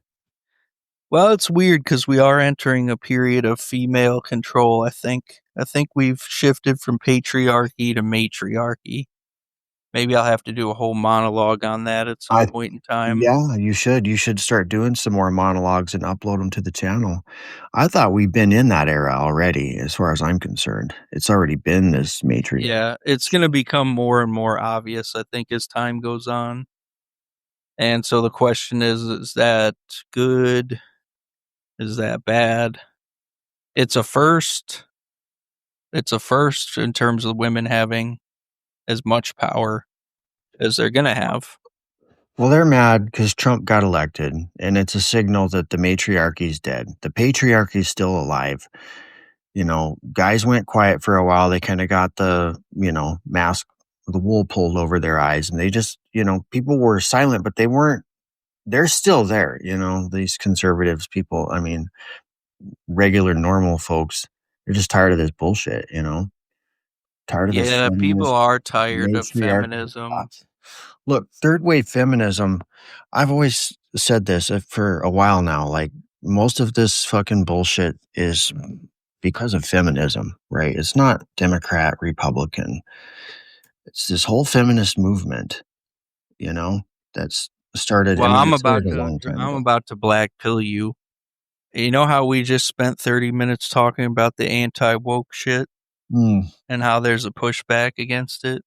Speaker 2: Well, it's weird because we are entering a period of female control, I think. I think we've shifted from patriarchy to matriarchy. Maybe I'll have to do a whole monologue on that at some point in time.
Speaker 3: Yeah, you should. You should start doing some more monologues and upload them to the channel. I thought we've been in that era already, as far as I'm concerned. It's already been this matrix.
Speaker 2: Yeah, it's going to become more and more obvious, I think, as time goes on. And so the question is that good? Is that bad? It's a first. It's a first in terms of women having as much power as they're going to have.
Speaker 3: Well, they're mad because Trump got elected, and it's a signal that the matriarchy's dead. The patriarchy's still alive. You know, guys went quiet for a while. They kind of got the, mask, the wool pulled over their eyes, and they just, people were silent, but they weren't, they're still there, these conservatives, people. I mean, regular, normal folks, they're just tired of this bullshit, tired of this.
Speaker 2: Yeah, people
Speaker 3: feminist
Speaker 2: are tired of
Speaker 3: matriarchy.
Speaker 2: feminism.
Speaker 3: Look, third wave feminism, I've always said this for a while now. Like, most of this fucking bullshit is because of feminism, right? It's not Democrat, Republican. It's this whole feminist movement, that's started.
Speaker 2: Well,
Speaker 3: It started a long time
Speaker 2: I'm
Speaker 3: ago.
Speaker 2: about to black pill you. You know how we just spent 30 minutes talking about the anti-woke shit and how there's a pushback against it?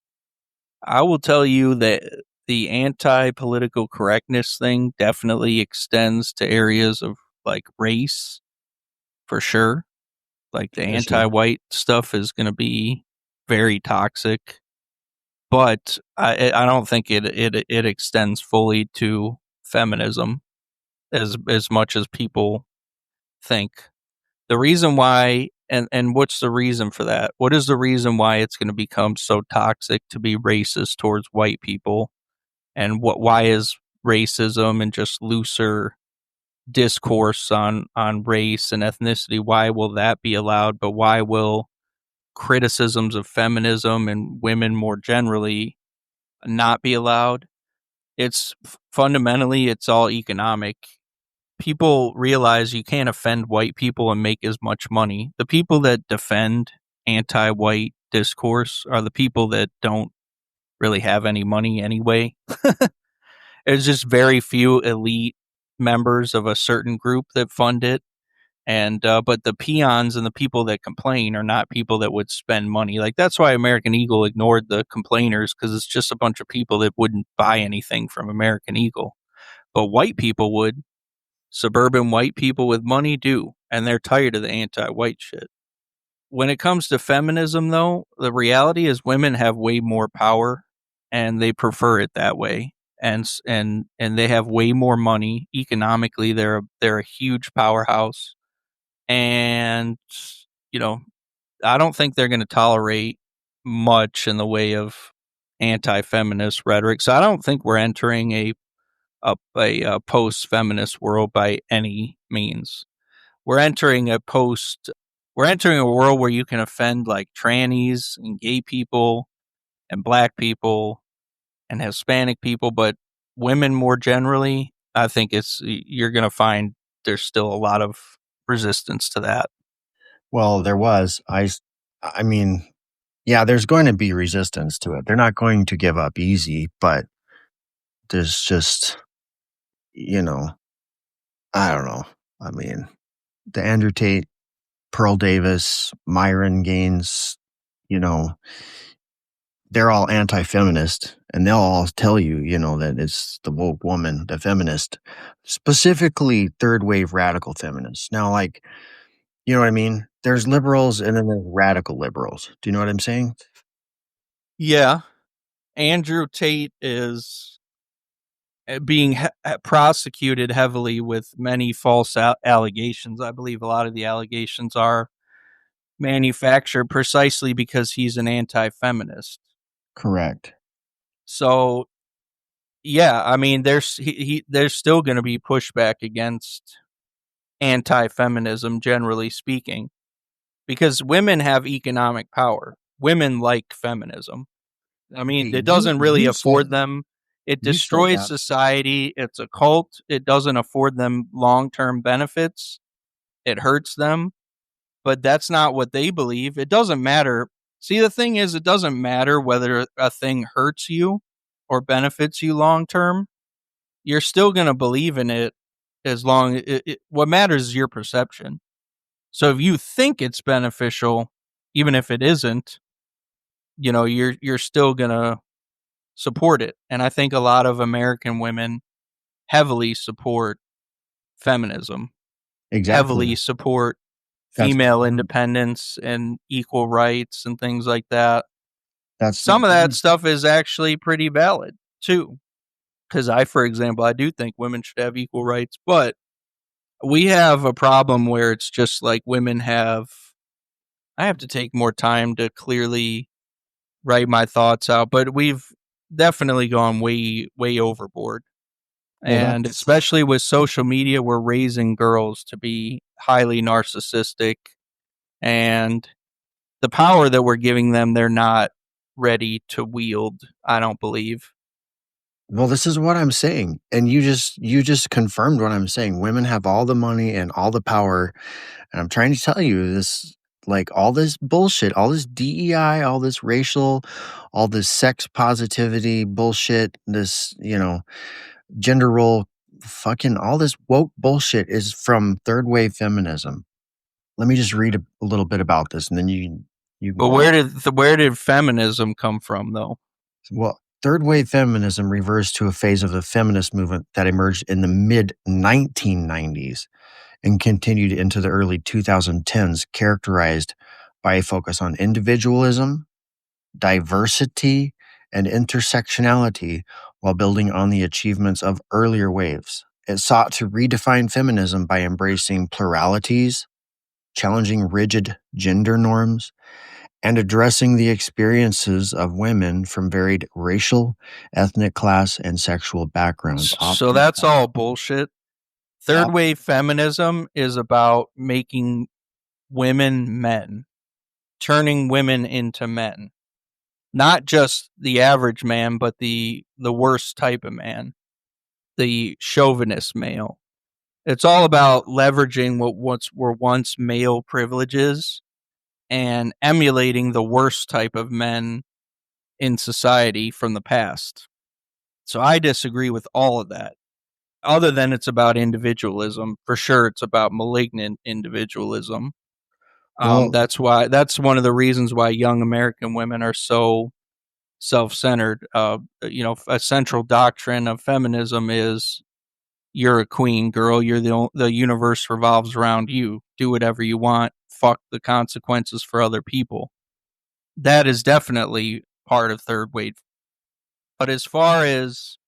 Speaker 2: I will tell you that the anti-political correctness thing definitely extends to areas of like race, for sure. Like the anti-white stuff is going to be very toxic, but I don't think it extends fully to feminism as much as people think. The reason why, and what's the reason for that? What is the reason why it's going to become so toxic to be racist towards white people? And why is racism and just looser discourse on race and ethnicity, why will that be allowed? But why will criticisms of feminism and women more generally not be allowed? It's fundamentally, it's all economic. People realize you can't offend white people and make as much money. The people that defend anti-white discourse are the people that don't really have any money anyway. There's just very few elite members of a certain group that fund it. And but the peons and the people that complain are not people that would spend money. Like, that's why American Eagle ignored the complainers, because it's just a bunch of people that wouldn't buy anything from American Eagle. But white people would. Suburban white people with money do, and they're tired of the anti-white shit. When it comes to feminism, though, the reality is women have way more power, and they prefer it that way. And they have way more money economically. They're a huge powerhouse, and I don't think they're going to tolerate much in the way of anti-feminist rhetoric. So I don't think we're entering a post-feminist world by any means. We're entering a world where you can offend like trannies and gay people and black people and Hispanic people, but women more generally, I think you're going to find there's still a lot of resistance to that.
Speaker 3: Well, there was. I mean, yeah, there's going to be resistance to it. They're not going to give up easy, but there's just, I don't know. I mean, the Andrew Tate, Pearl Davis, Myron Gaines, they're all anti-feminist, and they'll all tell you, that it's the woke woman, the feminist, specifically third wave radical feminists. Now, like, you know what I mean? There's liberals and then there's radical liberals. Do you know what I'm saying?
Speaker 2: Yeah. Andrew Tate is being prosecuted heavily with many false allegations. I believe a lot of the allegations are manufactured precisely because he's an anti-feminist.
Speaker 3: Correct.
Speaker 2: So, yeah, I mean, there's still going to be pushback against anti-feminism, generally speaking, because women have economic power. Women like feminism. I mean, it doesn't really afford them. It destroys society. It's a cult. It doesn't afford them long-term benefits. It hurts them. But that's not what they believe. It doesn't matter. See, the thing is, it doesn't matter whether a thing hurts you or benefits you long term. You're still going to believe in it as long what matters is your perception. So if you think it's beneficial, even if it isn't, you're still going to support it. And I think a lot of American women heavily support feminism, heavily
Speaker 3: Exactly.
Speaker 2: support
Speaker 3: That's
Speaker 2: female independence and equal rights and things like that.
Speaker 3: that's
Speaker 2: Some of that stuff is actually pretty valid too. Because for example, I do think women should have equal rights, but we have a problem where it's just like I have to take more time to clearly write my thoughts out, but we've definitely gone way, way overboard.
Speaker 3: well,
Speaker 2: And especially with social media, we're raising girls to be highly narcissistic, and the power that we're giving them, they're not ready to wield, I don't believe.
Speaker 3: Well, this is what I'm saying, and you just confirmed what I'm saying. Women have all the money and all the power, and I'm trying to tell you this, like all this bullshit, all this DEI, all this racial, all this sex positivity bullshit, this, gender role, fucking all this woke bullshit is from third wave feminism. Let me just read a little bit about this, and then you
Speaker 2: But where did feminism come from, though?
Speaker 3: well, third wave feminism refers to a phase of the feminist movement that emerged in the mid 1990s and continued into the early 2010s, characterized by a focus on individualism, diversity, and intersectionality while building on the achievements of earlier waves. It sought to redefine feminism by embracing pluralities, challenging rigid gender norms, and addressing the experiences of women from varied racial, ethnic, class, and sexual backgrounds.
Speaker 2: So that's all bullshit. Third wave feminism is about making women men, turning women into men. Not just the average man, but the worst type of man, the chauvinist male. It's all about leveraging what were once male privileges and emulating the worst type of men in society from the past. So I disagree with all of that. Other than it's about individualism, for sure it's about malignant individualism.
Speaker 3: Well,
Speaker 2: That's one of the reasons why young American women are so self-centered. A central doctrine of feminism is you're a queen, girl. The universe revolves around you. Do whatever you want. Fuck the consequences for other people. That is definitely part of third wave. But as far as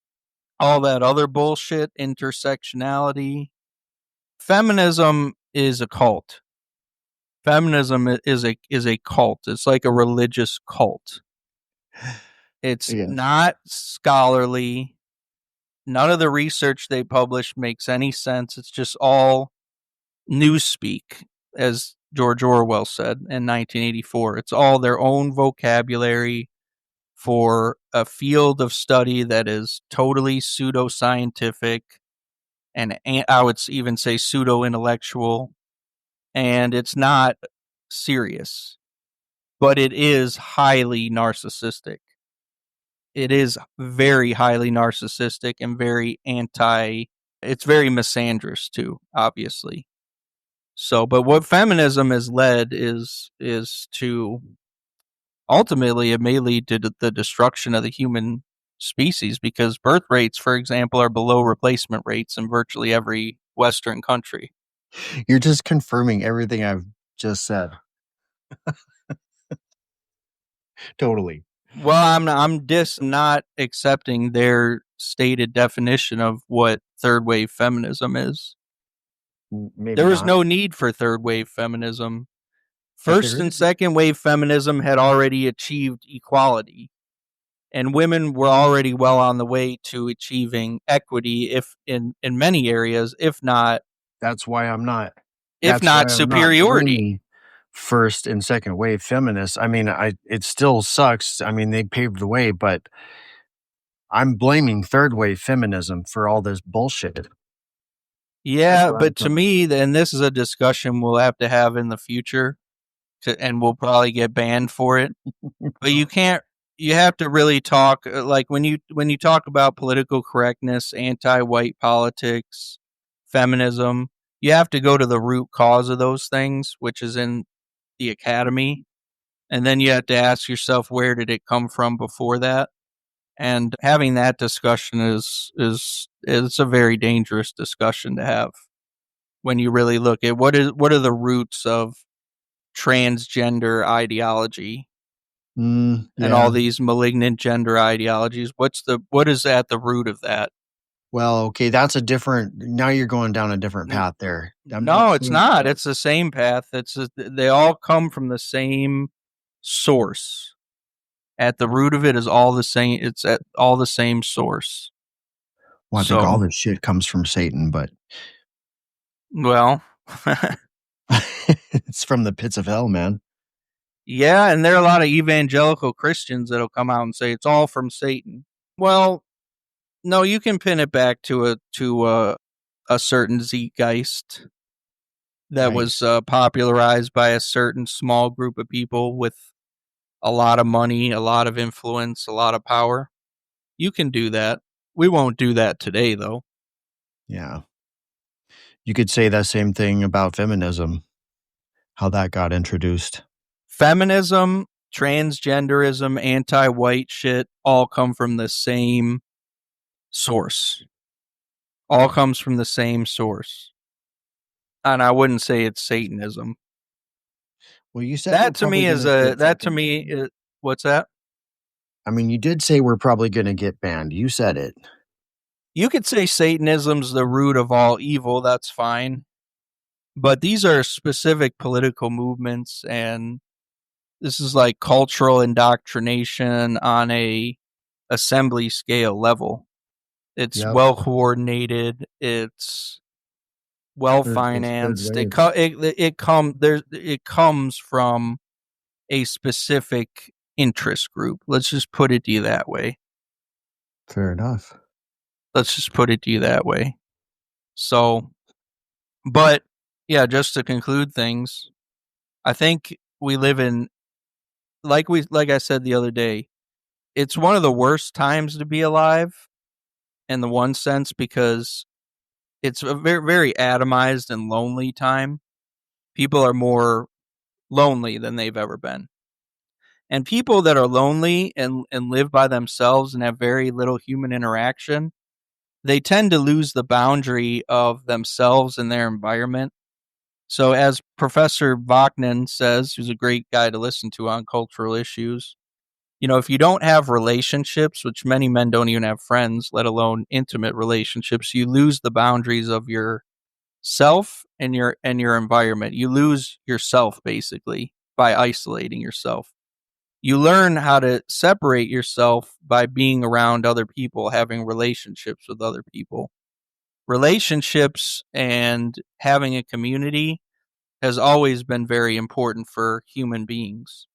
Speaker 2: all that other bullshit, intersectionality, feminism is a cult. Feminism is a cult. It's like a religious cult. It's not scholarly. None of the research they publish makes any sense. It's just all newspeak, as George Orwell said in 1984. It's all their own vocabulary for a field of study that is totally pseudoscientific and I would even say pseudo-intellectual, and it's not serious, but it is highly narcissistic. It is very highly narcissistic and it's very misandrous too, obviously. So, but what feminism has led is to ultimately it may lead to the destruction of the human species because birth rates, for example, are below replacement rates in virtually every Western country.
Speaker 3: You're just confirming everything I've just said. Totally.
Speaker 2: Well, I'm just not accepting their stated definition of what third wave feminism is.
Speaker 3: Maybe
Speaker 2: there was
Speaker 3: not.
Speaker 2: no need for third wave feminism. First and second wave feminism had already achieved equality, and women were already well on the way to achieving equity, if in many areas, if not superiority.
Speaker 3: First and second wave feminists. I mean, it still sucks. I mean, they paved the way, but I'm blaming third wave feminism for all this bullshit.
Speaker 2: Yeah, but to me, and this is a discussion we'll have to have in the future, and we'll probably get banned for it. But you can't. You have to really talk like when you talk about political correctness, anti-white politics, feminism. You have to go to the root cause of those things, which is in the academy, and then you have to ask yourself, where did it come from before that? And having that discussion is a very dangerous discussion to have when you really look at what are the roots of transgender ideology and all these malignant gender ideologies. What is at the root of that?
Speaker 3: Well, okay, that's a different. Now you're going down a different path there.
Speaker 2: No, it's not. It's the same path. They all come from the same source. At the root of it is all the same. It's at all the same source.
Speaker 3: Well, I think all this shit comes from Satan, but
Speaker 2: well,
Speaker 3: it's from the pits of hell, man.
Speaker 2: Yeah, and there are a lot of evangelical Christians that'll come out and say it's all from Satan. Well, no, you can pin it back to a certain zeitgeist that was popularized by a certain small group of people with a lot of money, a lot of influence, a lot of power. You can do that. We won't do that today, though.
Speaker 3: Yeah. You could say that same thing about feminism, how that got introduced.
Speaker 2: Feminism, transgenderism, anti-white shit all come from the same source. All comes from the same source. And I wouldn't say it's Satanism.
Speaker 3: Well, you said
Speaker 2: that to me is what's that?
Speaker 3: I mean, you did say we're probably going to get banned. You said it.
Speaker 2: You could say Satanism's the root of all evil. That's fine. But these are specific political movements, and this is like cultural indoctrination on a assembly scale level. It's well coordinated. It's well financed. It comes from a specific interest group. Let's just put it to you that way.
Speaker 3: Fair enough.
Speaker 2: Let's just put it to you that way. So, but yeah, just to conclude things, I think we live in, like I said the other day, it's one of the worst times to be alive in the one sense because it's a very, very atomized and lonely time. People are more lonely than they've ever been. And people that are lonely and live by themselves and have very little human interaction, they tend to lose the boundary of themselves and their environment. So as Professor Vachnin says, who's a great guy to listen to on cultural issues, if you don't have relationships, which many men don't even have friends, let alone intimate relationships, you lose the boundaries of your self and your environment. You lose yourself basically by isolating yourself. You learn how to separate yourself by being around other people, having relationships with other people. Relationships and having a community has always been very important for human beings.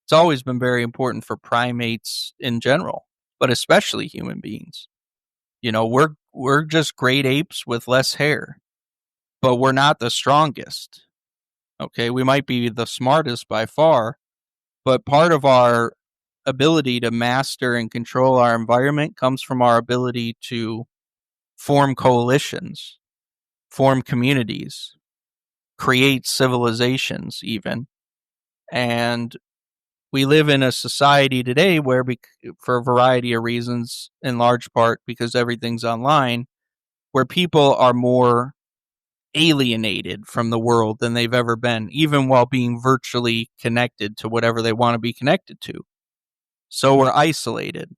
Speaker 2: It's always been very important for primates in general, but especially human beings. We're just great apes with less hair, but we're not the strongest. Okay, we might be the smartest by far, but part of our ability to master and control our environment comes from our ability to form coalitions, form communities, create civilizations even. And we live in a society today where, for a variety of reasons, in large part because everything's online, where people are more alienated from the world than they've ever been, even while being virtually connected to whatever they want to be connected to. So we're isolated.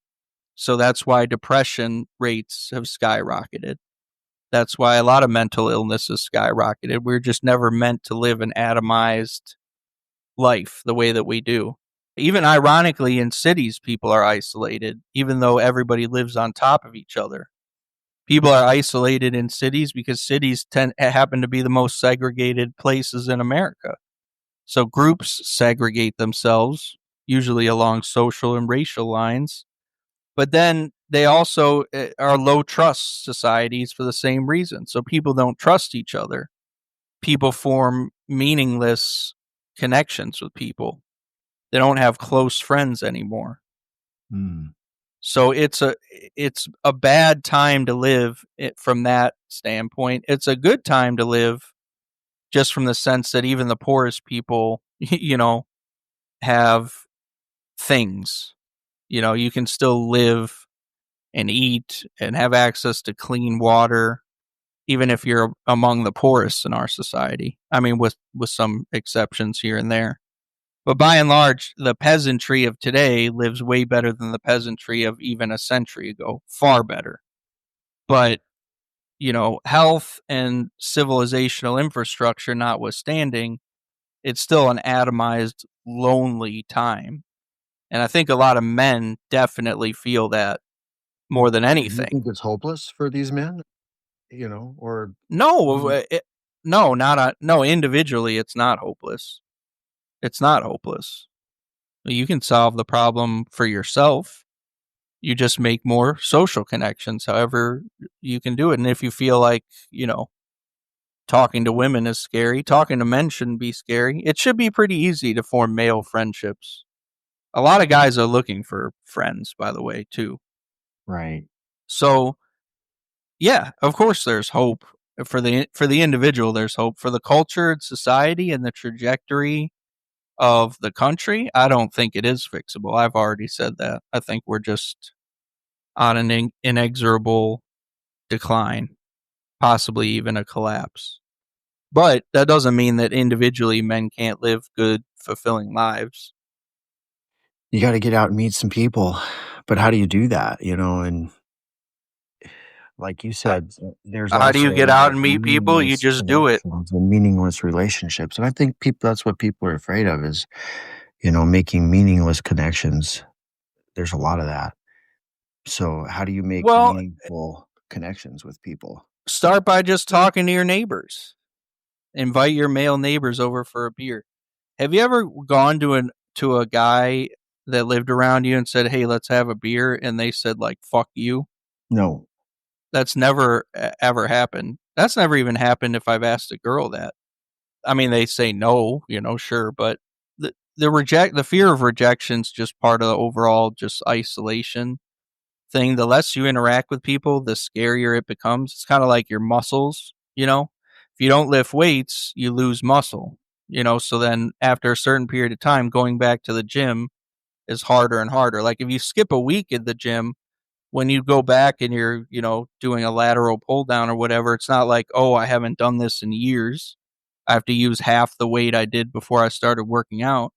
Speaker 2: So that's why depression rates have skyrocketed. That's why a lot of mental illness has skyrocketed. We're just never meant to live an atomized life the way that we do. Even ironically, in cities, people are isolated, even though everybody lives on top of each other. People are isolated in cities because cities happen to be the most segregated places in America. So groups segregate themselves, usually along social and racial lines. But then they also are low trust societies for the same reason. So people don't trust each other. People form meaningless connections with people. They don't have close friends anymore.
Speaker 3: Mm.
Speaker 2: So it's a bad time to live from that standpoint. It's a good time to live just from the sense that even the poorest people, have things. You can still live and eat and have access to clean water, even if you're among the poorest in our society. I mean, with some exceptions here and there. But by and large, the peasantry of today lives way better than the peasantry of even a century ago. Far better. But, health and civilizational infrastructure notwithstanding, it's still an atomized, lonely time. And I think a lot of men definitely feel that more than
Speaker 3: Do you
Speaker 2: anything.
Speaker 3: think it's hopeless for these men? Or
Speaker 2: No, no. Individually, it's not hopeless. It's not hopeless. You can solve the problem for yourself. You just make more social connections, however you can do it. And if you feel like, talking to women is scary, talking to men shouldn't be scary. It should be pretty easy to form male friendships. A lot of guys are looking for friends, by the way, too.
Speaker 3: right.
Speaker 2: So, yeah, of course there's hope for the individual. There's hope for the culture and society and the trajectory of the country. I don't think it is fixable. I've already said that. I think we're just on an inexorable decline, possibly even a collapse. But that doesn't mean that individually men can't live good, fulfilling lives.
Speaker 3: You got to get out and meet some people. But how do you do that? And like you said, there's
Speaker 2: How do
Speaker 3: also
Speaker 2: you
Speaker 3: a
Speaker 2: get
Speaker 3: lot
Speaker 2: out
Speaker 3: of
Speaker 2: and meet people? You
Speaker 3: meaningless
Speaker 2: just do it.
Speaker 3: connections and meaningless relationships. And I think that's what people are afraid of is, making meaningless connections. There's a lot of that. So how do you make
Speaker 2: Well,
Speaker 3: meaningful connections with people?
Speaker 2: start by just talking to your neighbors. Invite your male neighbors over for a beer. Have you ever gone to a guy that lived around you and said, "Hey, let's have a beer," and they said like "fuck you"?
Speaker 3: No.
Speaker 2: That's never ever happened. That's never even happened if I've asked a girl that. I mean, they say no, sure, but the fear of rejection's just part of the overall just isolation thing. The less you interact with people, the scarier it becomes. It's kind of like your muscles, If you don't lift weights, you lose muscle, so then after a certain period of time, going back to the gym is harder and harder. Like if you skip a week at the gym, when you go back and you're, doing a lateral pull down or whatever, it's not like, oh, I haven't done this in years. I have to use half the weight I did before I started working out.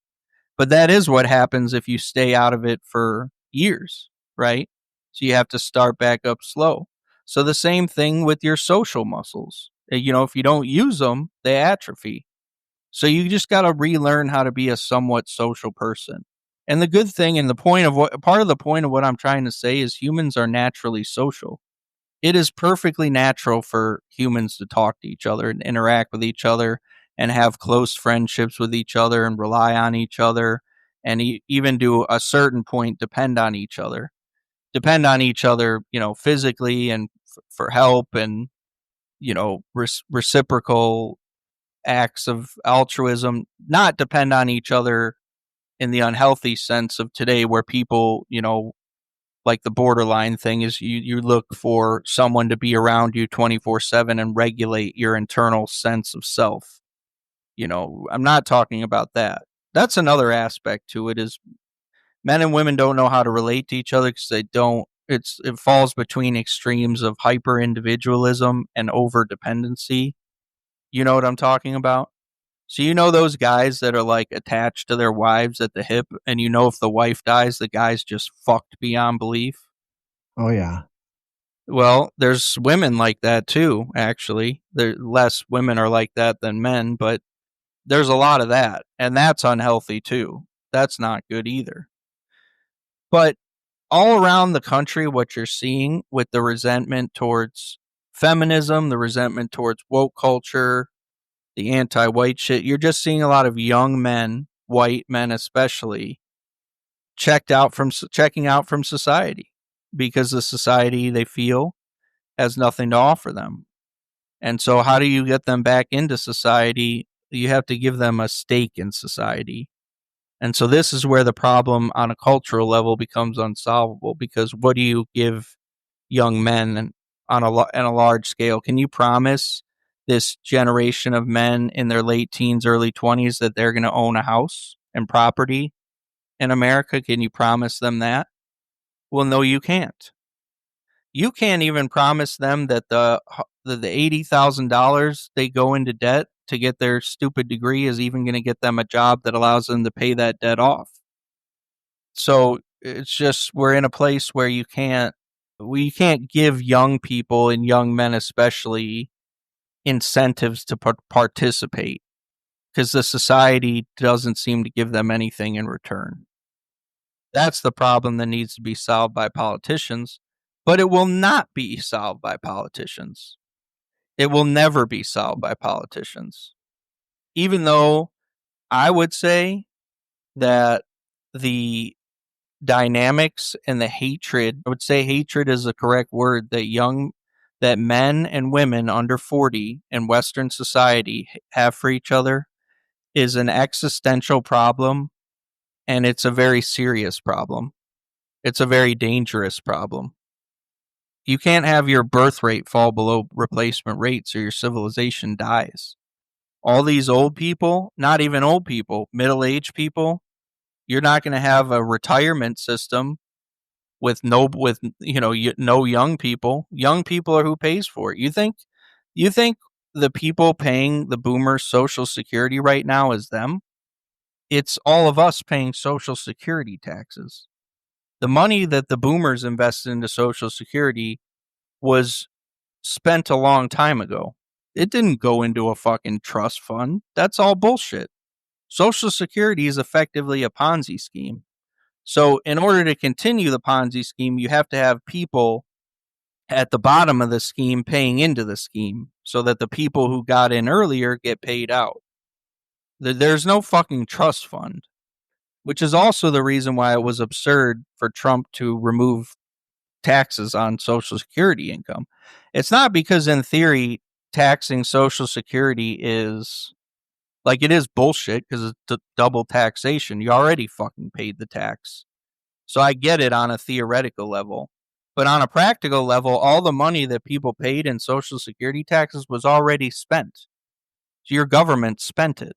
Speaker 2: But that is what happens if you stay out of it for years, right? So you have to start back up slow. So the same thing with your social muscles. If you don't use them, they atrophy. So you just got to relearn how to be a somewhat social person. And the good thing and part of the point of what I'm trying to say is humans are naturally social. It is perfectly natural for humans to talk to each other and interact with each other and have close friendships with each other and rely on each other and even to a certain point depend on each other. Depend on each other, physically and for help and, reciprocal acts of altruism, not depend on each other in the unhealthy sense of today where people, like the borderline thing is you look for someone to be around you 24/7 and regulate your internal sense of self. I'm not talking about that. That's another aspect to it is men and women don't know how to relate to each other because they don't. It falls between extremes of hyper individualism and over dependency. You know what I'm talking about? So those guys that are like attached to their wives at the hip, and if the wife dies, the guy's just fucked beyond belief.
Speaker 3: Oh yeah.
Speaker 2: Well, there's women like that too, actually. There less women are like that than men, but there's a lot of that, and that's unhealthy too. That's not good either. But all around the country, what you're seeing with the resentment towards feminism, the resentment towards woke culture, the anti-white shit, you're just seeing a lot of young men, white men especially, checking out from society because the society they feel has nothing to offer them. And so how do you get them back into society you have to give them a stake in society. And so this is where the problem on a cultural level becomes unsolvable, because what do you give young men on a large scale? Can you promise this generation of men in their late teens, early 20s that they're going to own a house and property in America? Can you promise them that? Well, no, you can't. You can't even promise them that the $80,000 they go into debt to get their stupid degree is even going to get them a job that allows them to pay that debt off. So it's just, we're in a place where you can't give young people, and young men especially, incentives to participate, because the society doesn't seem to give them anything in return. That's the problem that needs to be solved by politicians, but it will not be solved by politicians. It will never be solved by politicians. Even though I would say that the dynamics and the hatred, I would say hatred is the correct word, that men and women under 40 in Western society have for each other is an existential problem, and it's a very serious problem. It's a very dangerous problem. You can't have your birth rate fall below replacement rates or your civilization dies. All these old people, not even old people, middle-aged people, you're not going to have a retirement system with no young people. Young people are who pays for it. You think the people paying the boomers Social Security right now is them? It's all of us paying Social Security taxes. The money that the boomers invested into Social Security was spent a long time ago. It didn't go into a fucking trust fund. That's all bullshit. Social Security is effectively a Ponzi scheme. So in order to continue the Ponzi scheme, you have to have people at the bottom of the scheme paying into the scheme so that the people who got in earlier get paid out. There's no fucking trust fund, which is also the reason why it was absurd for Trump to remove taxes on Social Security income. It's not because, in theory, taxing Social Security is like, it is bullshit because it's double taxation. You already fucking paid the tax. So I get it on a theoretical level. But on a practical level, all the money that people paid in Social Security taxes was already spent. So your government spent it.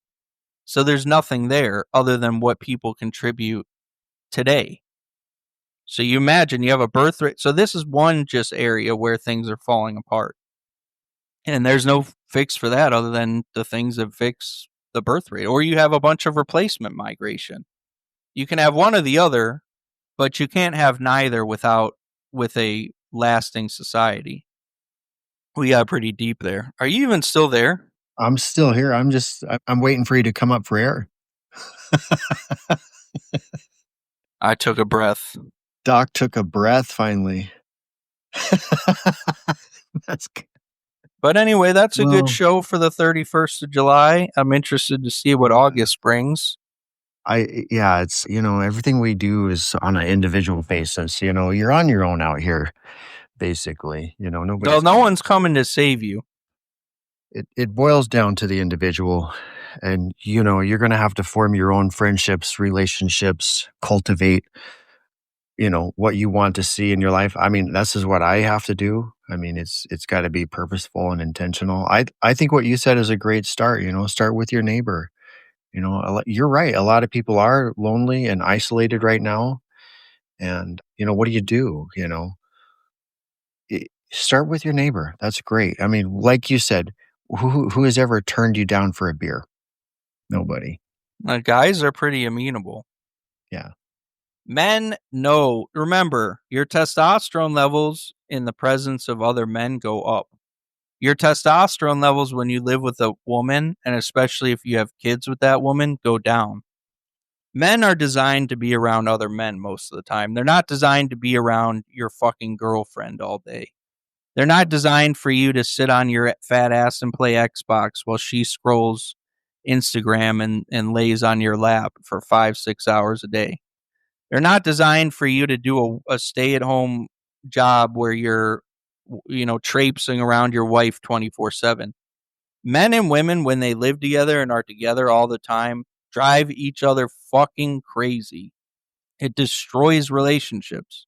Speaker 2: So there's nothing there other than what people contribute today. So you imagine you have a birth rate. So this is one just area where things are falling apart. And there's no fix for that other than the things that fix the birth rate. Or you have a bunch of replacement migration. You can have one or the other, but you can't have neither with a lasting society. We got pretty deep there. Are you even still there?
Speaker 3: I'm still here. I'm waiting for you to come up for air.
Speaker 2: I took a breath.
Speaker 3: Doc took a breath finally. That's good.
Speaker 2: But anyway, that's a good show for the 31st of July. I'm interested to see what August brings.
Speaker 3: It's, everything we do is on an individual basis. You're on your own out here, basically. No
Speaker 2: one's coming to save you.
Speaker 3: It boils down to the individual, and you're going to have to form your own friendships, relationships, cultivate what you want to see in your life. I mean, this is what I have to do. I mean, it's got to be purposeful and intentional. I think what you said is a great start. Start with your neighbor. You're right. A lot of people are lonely and isolated right now. And, what do you do? Start with your neighbor. That's great. I mean, like you said, who has ever turned you down for a beer? Nobody.
Speaker 2: Guys are pretty amenable.
Speaker 3: Yeah.
Speaker 2: Men, no. Remember, your testosterone levels in the presence of other men go up. Your testosterone levels when you live with a woman, and especially if you have kids with that woman, go down. Men are designed to be around other men most of the time. They're not designed to be around your fucking girlfriend all day. They're not designed for you to sit on your fat ass and play Xbox while she scrolls Instagram and lays on your lap for 5-6 hours a day. They're not designed for you to do a stay-at-home job where you're, traipsing around your wife 24/7. Men and women, when they live together and are together all the time, drive each other fucking crazy. It destroys relationships.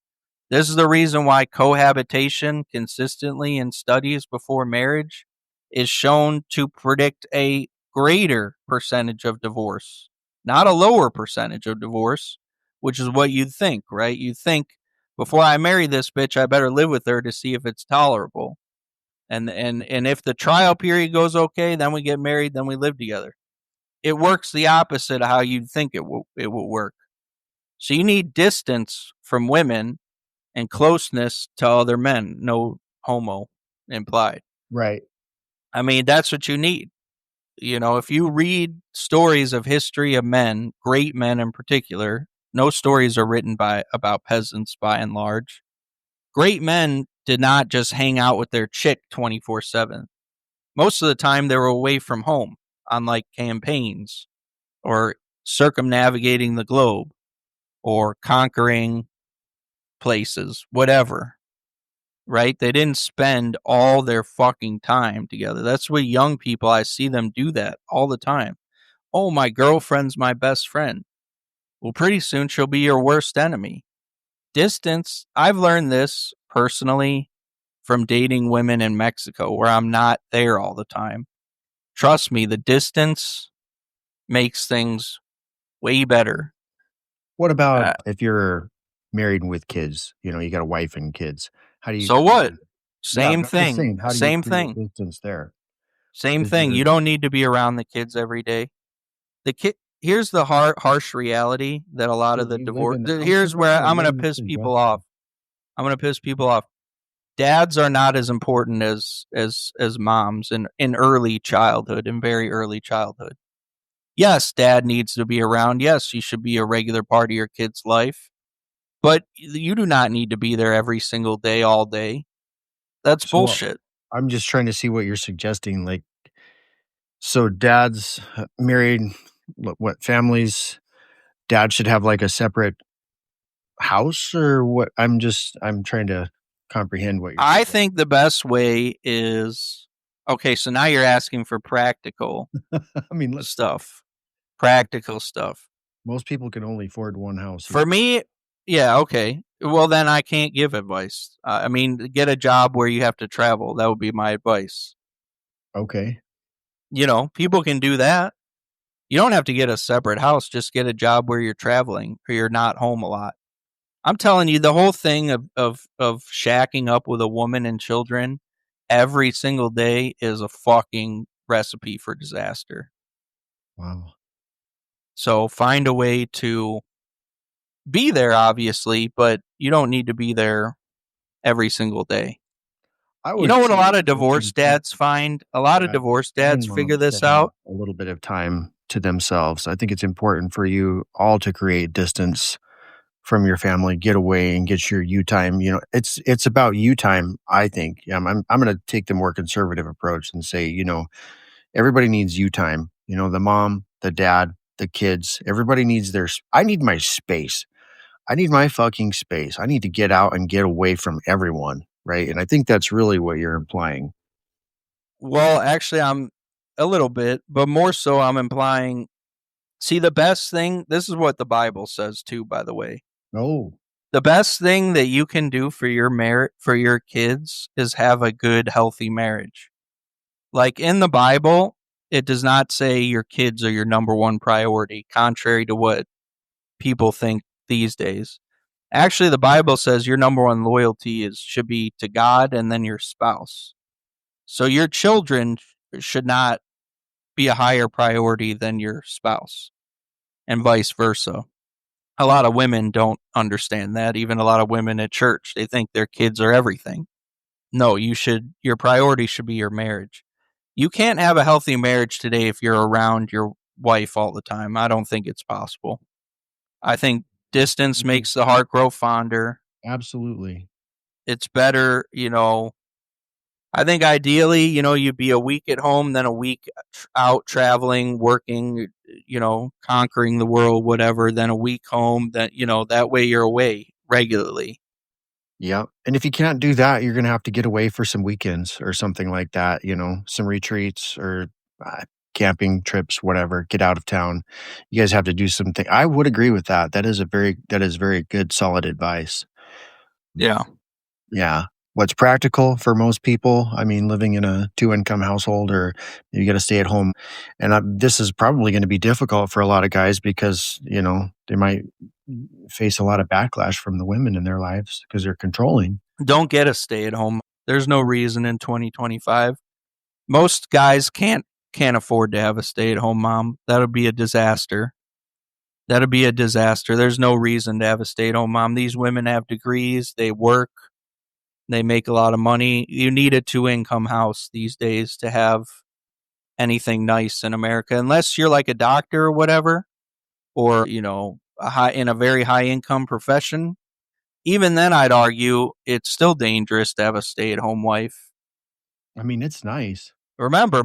Speaker 2: This is the reason why cohabitation consistently in studies before marriage is shown to predict a greater percentage of divorce, not a lower percentage of divorce, which is what you'd think, right? You think, before I marry this bitch, I better live with her to see if it's tolerable. And if the trial period goes okay, then we get married, then we live together. It works the opposite of how you'd think it will work. So you need distance from women and closeness to other men. No homo implied.
Speaker 3: Right.
Speaker 2: I mean, that's what you need. You know, if you read stories of history of men, great men in particular, no stories are written about peasants by and large. Great men did not just hang out with their chick 24/7. Most of the time they were away from home on like campaigns or circumnavigating the globe or conquering places, whatever. Right? They didn't spend all their fucking time together. That's what young people, I see them do that all the time. Oh, my girlfriend's my best friend. Well, pretty soon she'll be your worst enemy. Distance, I've learned this personally from dating women in Mexico where I'm not there all the time. Trust me, the distance makes things way better.
Speaker 3: What about if you're married with kids? You know, you got a wife and kids. How do you?
Speaker 2: So what?
Speaker 3: Yeah,
Speaker 2: Same
Speaker 3: but I'm just saying,
Speaker 2: thing.
Speaker 3: how do you
Speaker 2: Same
Speaker 3: create
Speaker 2: thing.
Speaker 3: distance there?
Speaker 2: Same
Speaker 3: Is
Speaker 2: thing.
Speaker 3: there-
Speaker 2: You don't need to be around the kids every day. The kid. Here's the harsh reality that a lot of the
Speaker 3: you live
Speaker 2: divorce.
Speaker 3: in- I'm
Speaker 2: Here's where
Speaker 3: surprised
Speaker 2: I'm going to
Speaker 3: one
Speaker 2: piss people
Speaker 3: suggestion.
Speaker 2: off. I'm going to piss people off. Dads are not as important as moms in early childhood, in very early childhood. Yes, dad needs to be around. Yes, you should be a regular part of your kid's life. But you do not need to be there every single day, all day. That's
Speaker 3: So
Speaker 2: bullshit.
Speaker 3: I'm just trying to see what you're suggesting. Like, so dads married, what families? Dad should have like a separate house, or what? I'm trying to comprehend what you're
Speaker 2: I
Speaker 3: saying.
Speaker 2: think the best way is okay. So now you're asking for practical
Speaker 3: I mean, let's.
Speaker 2: stuff. Practical stuff.
Speaker 3: Most people can only afford one house.
Speaker 2: For me, yeah, okay. Well, then I can't give advice. I mean, get a job where you have to travel. That would be my advice.
Speaker 3: Okay.
Speaker 2: You know, people can do that. You don't have to get a separate house. Just get a job where you're traveling or you're not home a lot. I'm telling you, the whole thing of shacking up with a woman and children every single day is a fucking recipe for disaster.
Speaker 3: Wow.
Speaker 2: So find a way to be there, obviously, but you don't need to be there every single day.
Speaker 3: I
Speaker 2: You
Speaker 3: would
Speaker 2: know what a
Speaker 3: say
Speaker 2: lot of
Speaker 3: it's
Speaker 2: divorce dads find? A lot of
Speaker 3: Yeah,
Speaker 2: divorce
Speaker 3: dad
Speaker 2: dads
Speaker 3: and
Speaker 2: figure
Speaker 3: mom
Speaker 2: this
Speaker 3: should have
Speaker 2: out.
Speaker 3: a little bit of time to themselves. I think it's important for you all to create distance from your family, get away and get your you time. You know, it's about you time, I think. I'm going to take the more conservative approach and say, you know, everybody needs you time. You know, the mom, the dad, the kids, everybody needs I need my space. I need my fucking space. I need to get out and get away from everyone, right? And I think that's really what you're implying.
Speaker 2: Well, actually, I'm a little bit, but more so, I'm implying. See, the best thing. This is what the Bible says too, by the way.
Speaker 3: Oh,
Speaker 2: The best thing that you can do for your for your kids is have a good, healthy marriage. Like in the Bible, it does not say your kids are your number one priority, contrary to what people think these days. Actually, the Bible says your number one loyalty should be to God and then your spouse. So your children should not be a higher priority than your spouse, and vice versa. A lot of women don't understand that. Even a lot of women at church, they think their kids are everything. No, your priority should be your marriage. You can't have a healthy marriage today if you're around your wife all the time. I don't think it's possible. I think distance makes the heart grow fonder.
Speaker 3: absolutely.
Speaker 2: It's better, you know. I think ideally, you know, you'd be a week at home, then a week out traveling, working, you know, conquering the world, whatever, then a week home, that, you know, that way you're away regularly.
Speaker 3: Yeah, and if you can't do that, you're gonna have to get away for some weekends or something like that, some retreats or, uh, camping trips, whatever, get out of town. You guys have to do something. I would agree with that. That is very good, solid advice.
Speaker 2: Yeah.
Speaker 3: Yeah. What's practical for most people, I mean, living in a two-income household or you gotta stay at home, and, this is probably gonna be difficult for a lot of guys because, they might face a lot of backlash from the women in their lives because 'cause they're controlling.
Speaker 2: Don't get a stay at home. There's no reason in 2025. Most guys can't afford to have a stay at home mom. That'll be a disaster. That'll be a disaster. There's no reason to have a stay at home mom. These women have degrees, they work, they make a lot of money. You need a two-income house these days to have anything nice in America, unless you're like a doctor or whatever, or in a very high income profession. Even then, I'd argue it's still dangerous to have a stay-at-home wife.
Speaker 3: I mean, it's nice.
Speaker 2: Remember,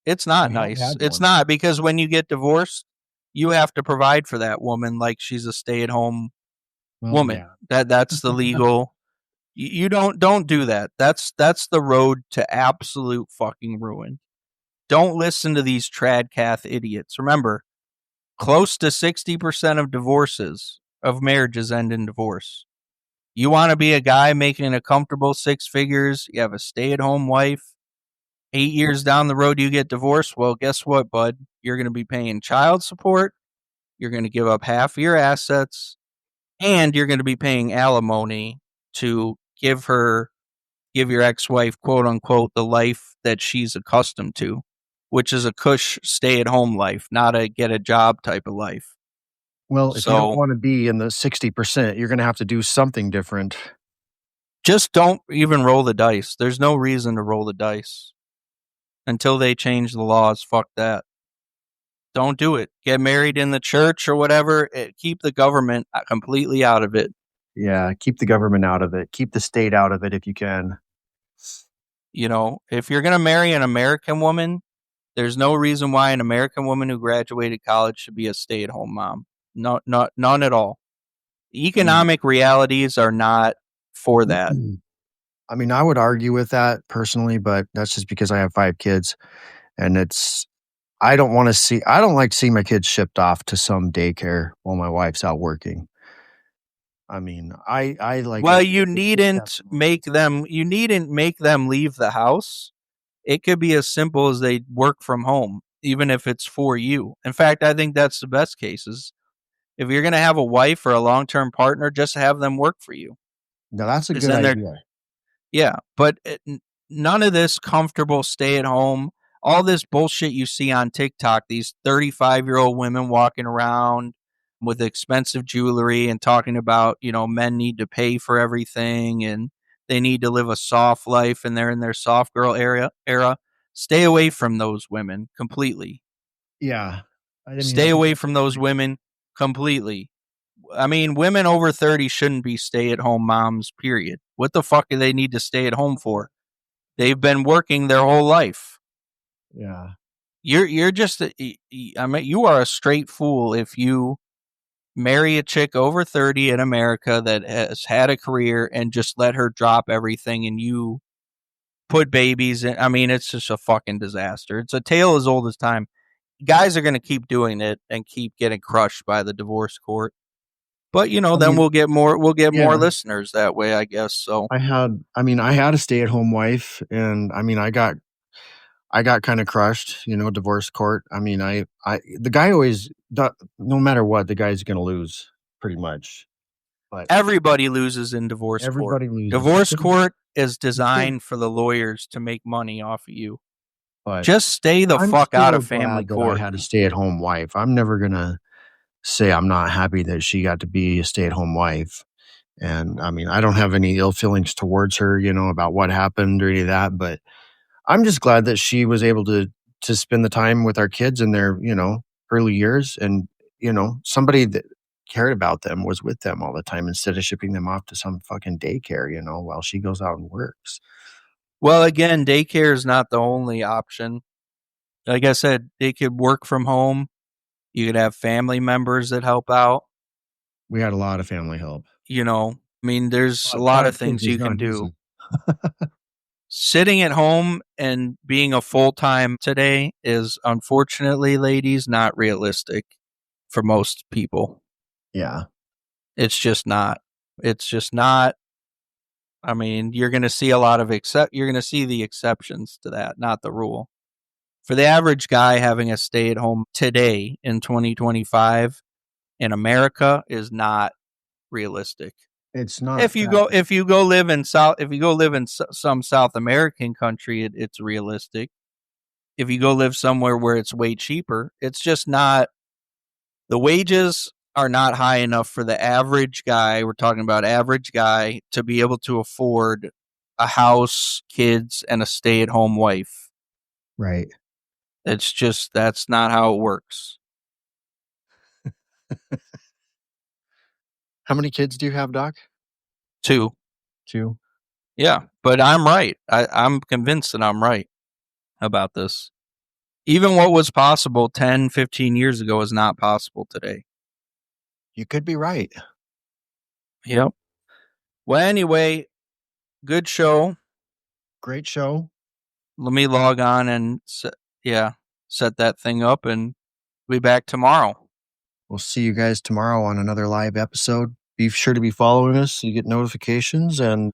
Speaker 2: it's
Speaker 3: I
Speaker 2: not
Speaker 3: have
Speaker 2: nice.
Speaker 3: had
Speaker 2: It's
Speaker 3: one.
Speaker 2: not, because when you get divorced, you have to provide for that woman like she's a stay-at-home
Speaker 3: Well,
Speaker 2: woman.
Speaker 3: yeah.
Speaker 2: That's the legal. You don't do that. That's the road to absolute fucking ruin. Don't listen to these tradcath idiots. Remember, close to 60% of marriages end in divorce. You want to be a guy making a comfortable six figures, you have a stay-at-home wife, 8 years down the road you get divorced. Well, guess what, bud? You're going to be paying child support, you're going to give up half of your assets, and you're going to be paying alimony to give your ex-wife, quote unquote, the life that she's accustomed to, which is a cush stay-at-home life, not a get a job type of life.
Speaker 3: Well, if you don't
Speaker 2: So
Speaker 3: wanna be in the 60%, you're gonna have to do something different.
Speaker 2: just don't even roll the dice. There's no reason to roll the dice until they change the laws. Fuck that. Don't do it. Get married in the church or whatever. Keep the government completely out of it.
Speaker 3: Yeah, keep the government out of it. Keep the state out of it if you can.
Speaker 2: If you're going to marry an American woman, there's no reason why an American woman who graduated college should be a stay-at-home mom. No, none at all.
Speaker 3: I mean
Speaker 2: Economic realities are not for that.
Speaker 3: I mean, I would argue with that personally, but that's just because I have 5 kids, and I don't like seeing my kids shipped off to some daycare while my wife's out working. I mean, I like
Speaker 2: Well,
Speaker 3: it it's just that
Speaker 2: you needn't make them leave the house. It could be as simple as they work from home, even if it's for you. In fact, I think that's the best cases. If you're going to have a wife or a long-term partner, just have them work for you.
Speaker 3: now that's a
Speaker 2: Because
Speaker 3: good
Speaker 2: then they're
Speaker 3: idea.
Speaker 2: Yeah, but none of this comfortable stay at home, all this bullshit you see on TikTok, these 35-year-old women walking around with expensive jewelry and talking about, men need to pay for everything and they need to live a soft life and they're in their soft girl era. Stay away from those women completely.
Speaker 3: Yeah. I mean, I
Speaker 2: Stay
Speaker 3: think
Speaker 2: away
Speaker 3: that's a
Speaker 2: from those
Speaker 3: great
Speaker 2: women completely. I mean, women over 30 shouldn't be stay-at-home moms, period. What the fuck do they need to stay at home for? They've been working their whole life.
Speaker 3: yeah.
Speaker 2: You're just I mean, you are a straight fool if you marry a chick over 30 in America that has had a career and just let her drop everything and you put babies in. I mean, it's just a fucking disaster. It's a tale as old as time. Guys are going to keep doing it and keep getting crushed by the divorce court. But
Speaker 3: I
Speaker 2: then
Speaker 3: mean,
Speaker 2: we'll get more
Speaker 3: yeah.
Speaker 2: listeners that way, I guess. So
Speaker 3: I had a stay-at-home wife, and, I mean, I got kinda crushed, divorce court. I mean, the guy always no matter what, the guy's gonna lose pretty much, but
Speaker 2: everybody loses in divorce court.
Speaker 3: everybody loses.
Speaker 2: Divorce court is
Speaker 3: You could
Speaker 2: designed for the lawyers to make money off of you.
Speaker 3: but
Speaker 2: Just stay the
Speaker 3: I'm
Speaker 2: fuck out
Speaker 3: still
Speaker 2: of family
Speaker 3: glad that I
Speaker 2: court.
Speaker 3: had a stay-at-home wife. I'm never gonna say I'm not happy that she got to be a stay-at-home wife, and, I mean, I don't have any ill feelings towards her, about what happened or any of that, but I'm just glad that she was able to spend the time with our kids in their, early years and, somebody that cared about them was with them all the time instead of shipping them off to some fucking daycare, while she goes out and works.
Speaker 2: Well, again, daycare is not the only option. Like I said, they could work from home. You could have family members that help out.
Speaker 3: We had a lot of family help.
Speaker 2: You know, I mean, there's a lot of things you can do. Sitting at home and being a full-time today is, unfortunately, ladies, not realistic for most people.
Speaker 3: Yeah.
Speaker 2: It's just not. It's just not. I mean, you're going to see a lot of you're going to see the exceptions to that, not the rule. For the average guy, having a stay-at-home today in 2025 in America is not realistic.
Speaker 3: It's not.
Speaker 2: If you go live in some South American country, it's realistic. If you go live somewhere where it's way cheaper, it's just not. The wages are not high enough for the average guy. We're talking about average guy to be able to afford a house, kids, and a stay-at-home wife.
Speaker 3: Right.
Speaker 2: It's just, that's not how it works.
Speaker 3: How many kids do you have, Doc?
Speaker 2: 2.
Speaker 3: 2.
Speaker 2: Yeah, but I'm right. I'm convinced that I'm right about this. Even what was possible 10, 15 years ago is not possible today.
Speaker 3: You could be right.
Speaker 2: Yep. Well, anyway, good show.
Speaker 3: Great show.
Speaker 2: Let me log on and set that thing up, and we'll be back tomorrow.
Speaker 3: We'll see you guys tomorrow on another live episode. Be sure to be following us so you get notifications, and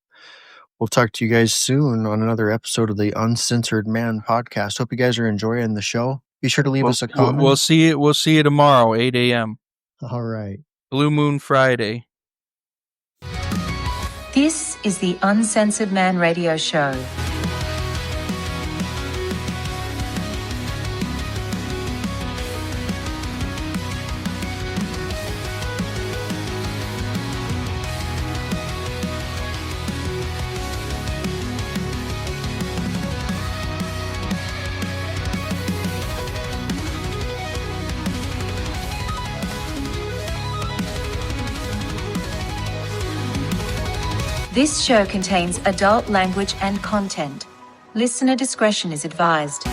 Speaker 3: we'll talk to you guys soon on another episode of the Uncensored Man podcast. Hope you guys are enjoying the show. Be sure to leave us a comment.
Speaker 2: We'll see you tomorrow, 8 a.m.
Speaker 3: All right.
Speaker 2: Blue Moon Friday.
Speaker 1: This is the Uncensored Man Radio Show. This show contains adult language and content. Listener discretion is advised.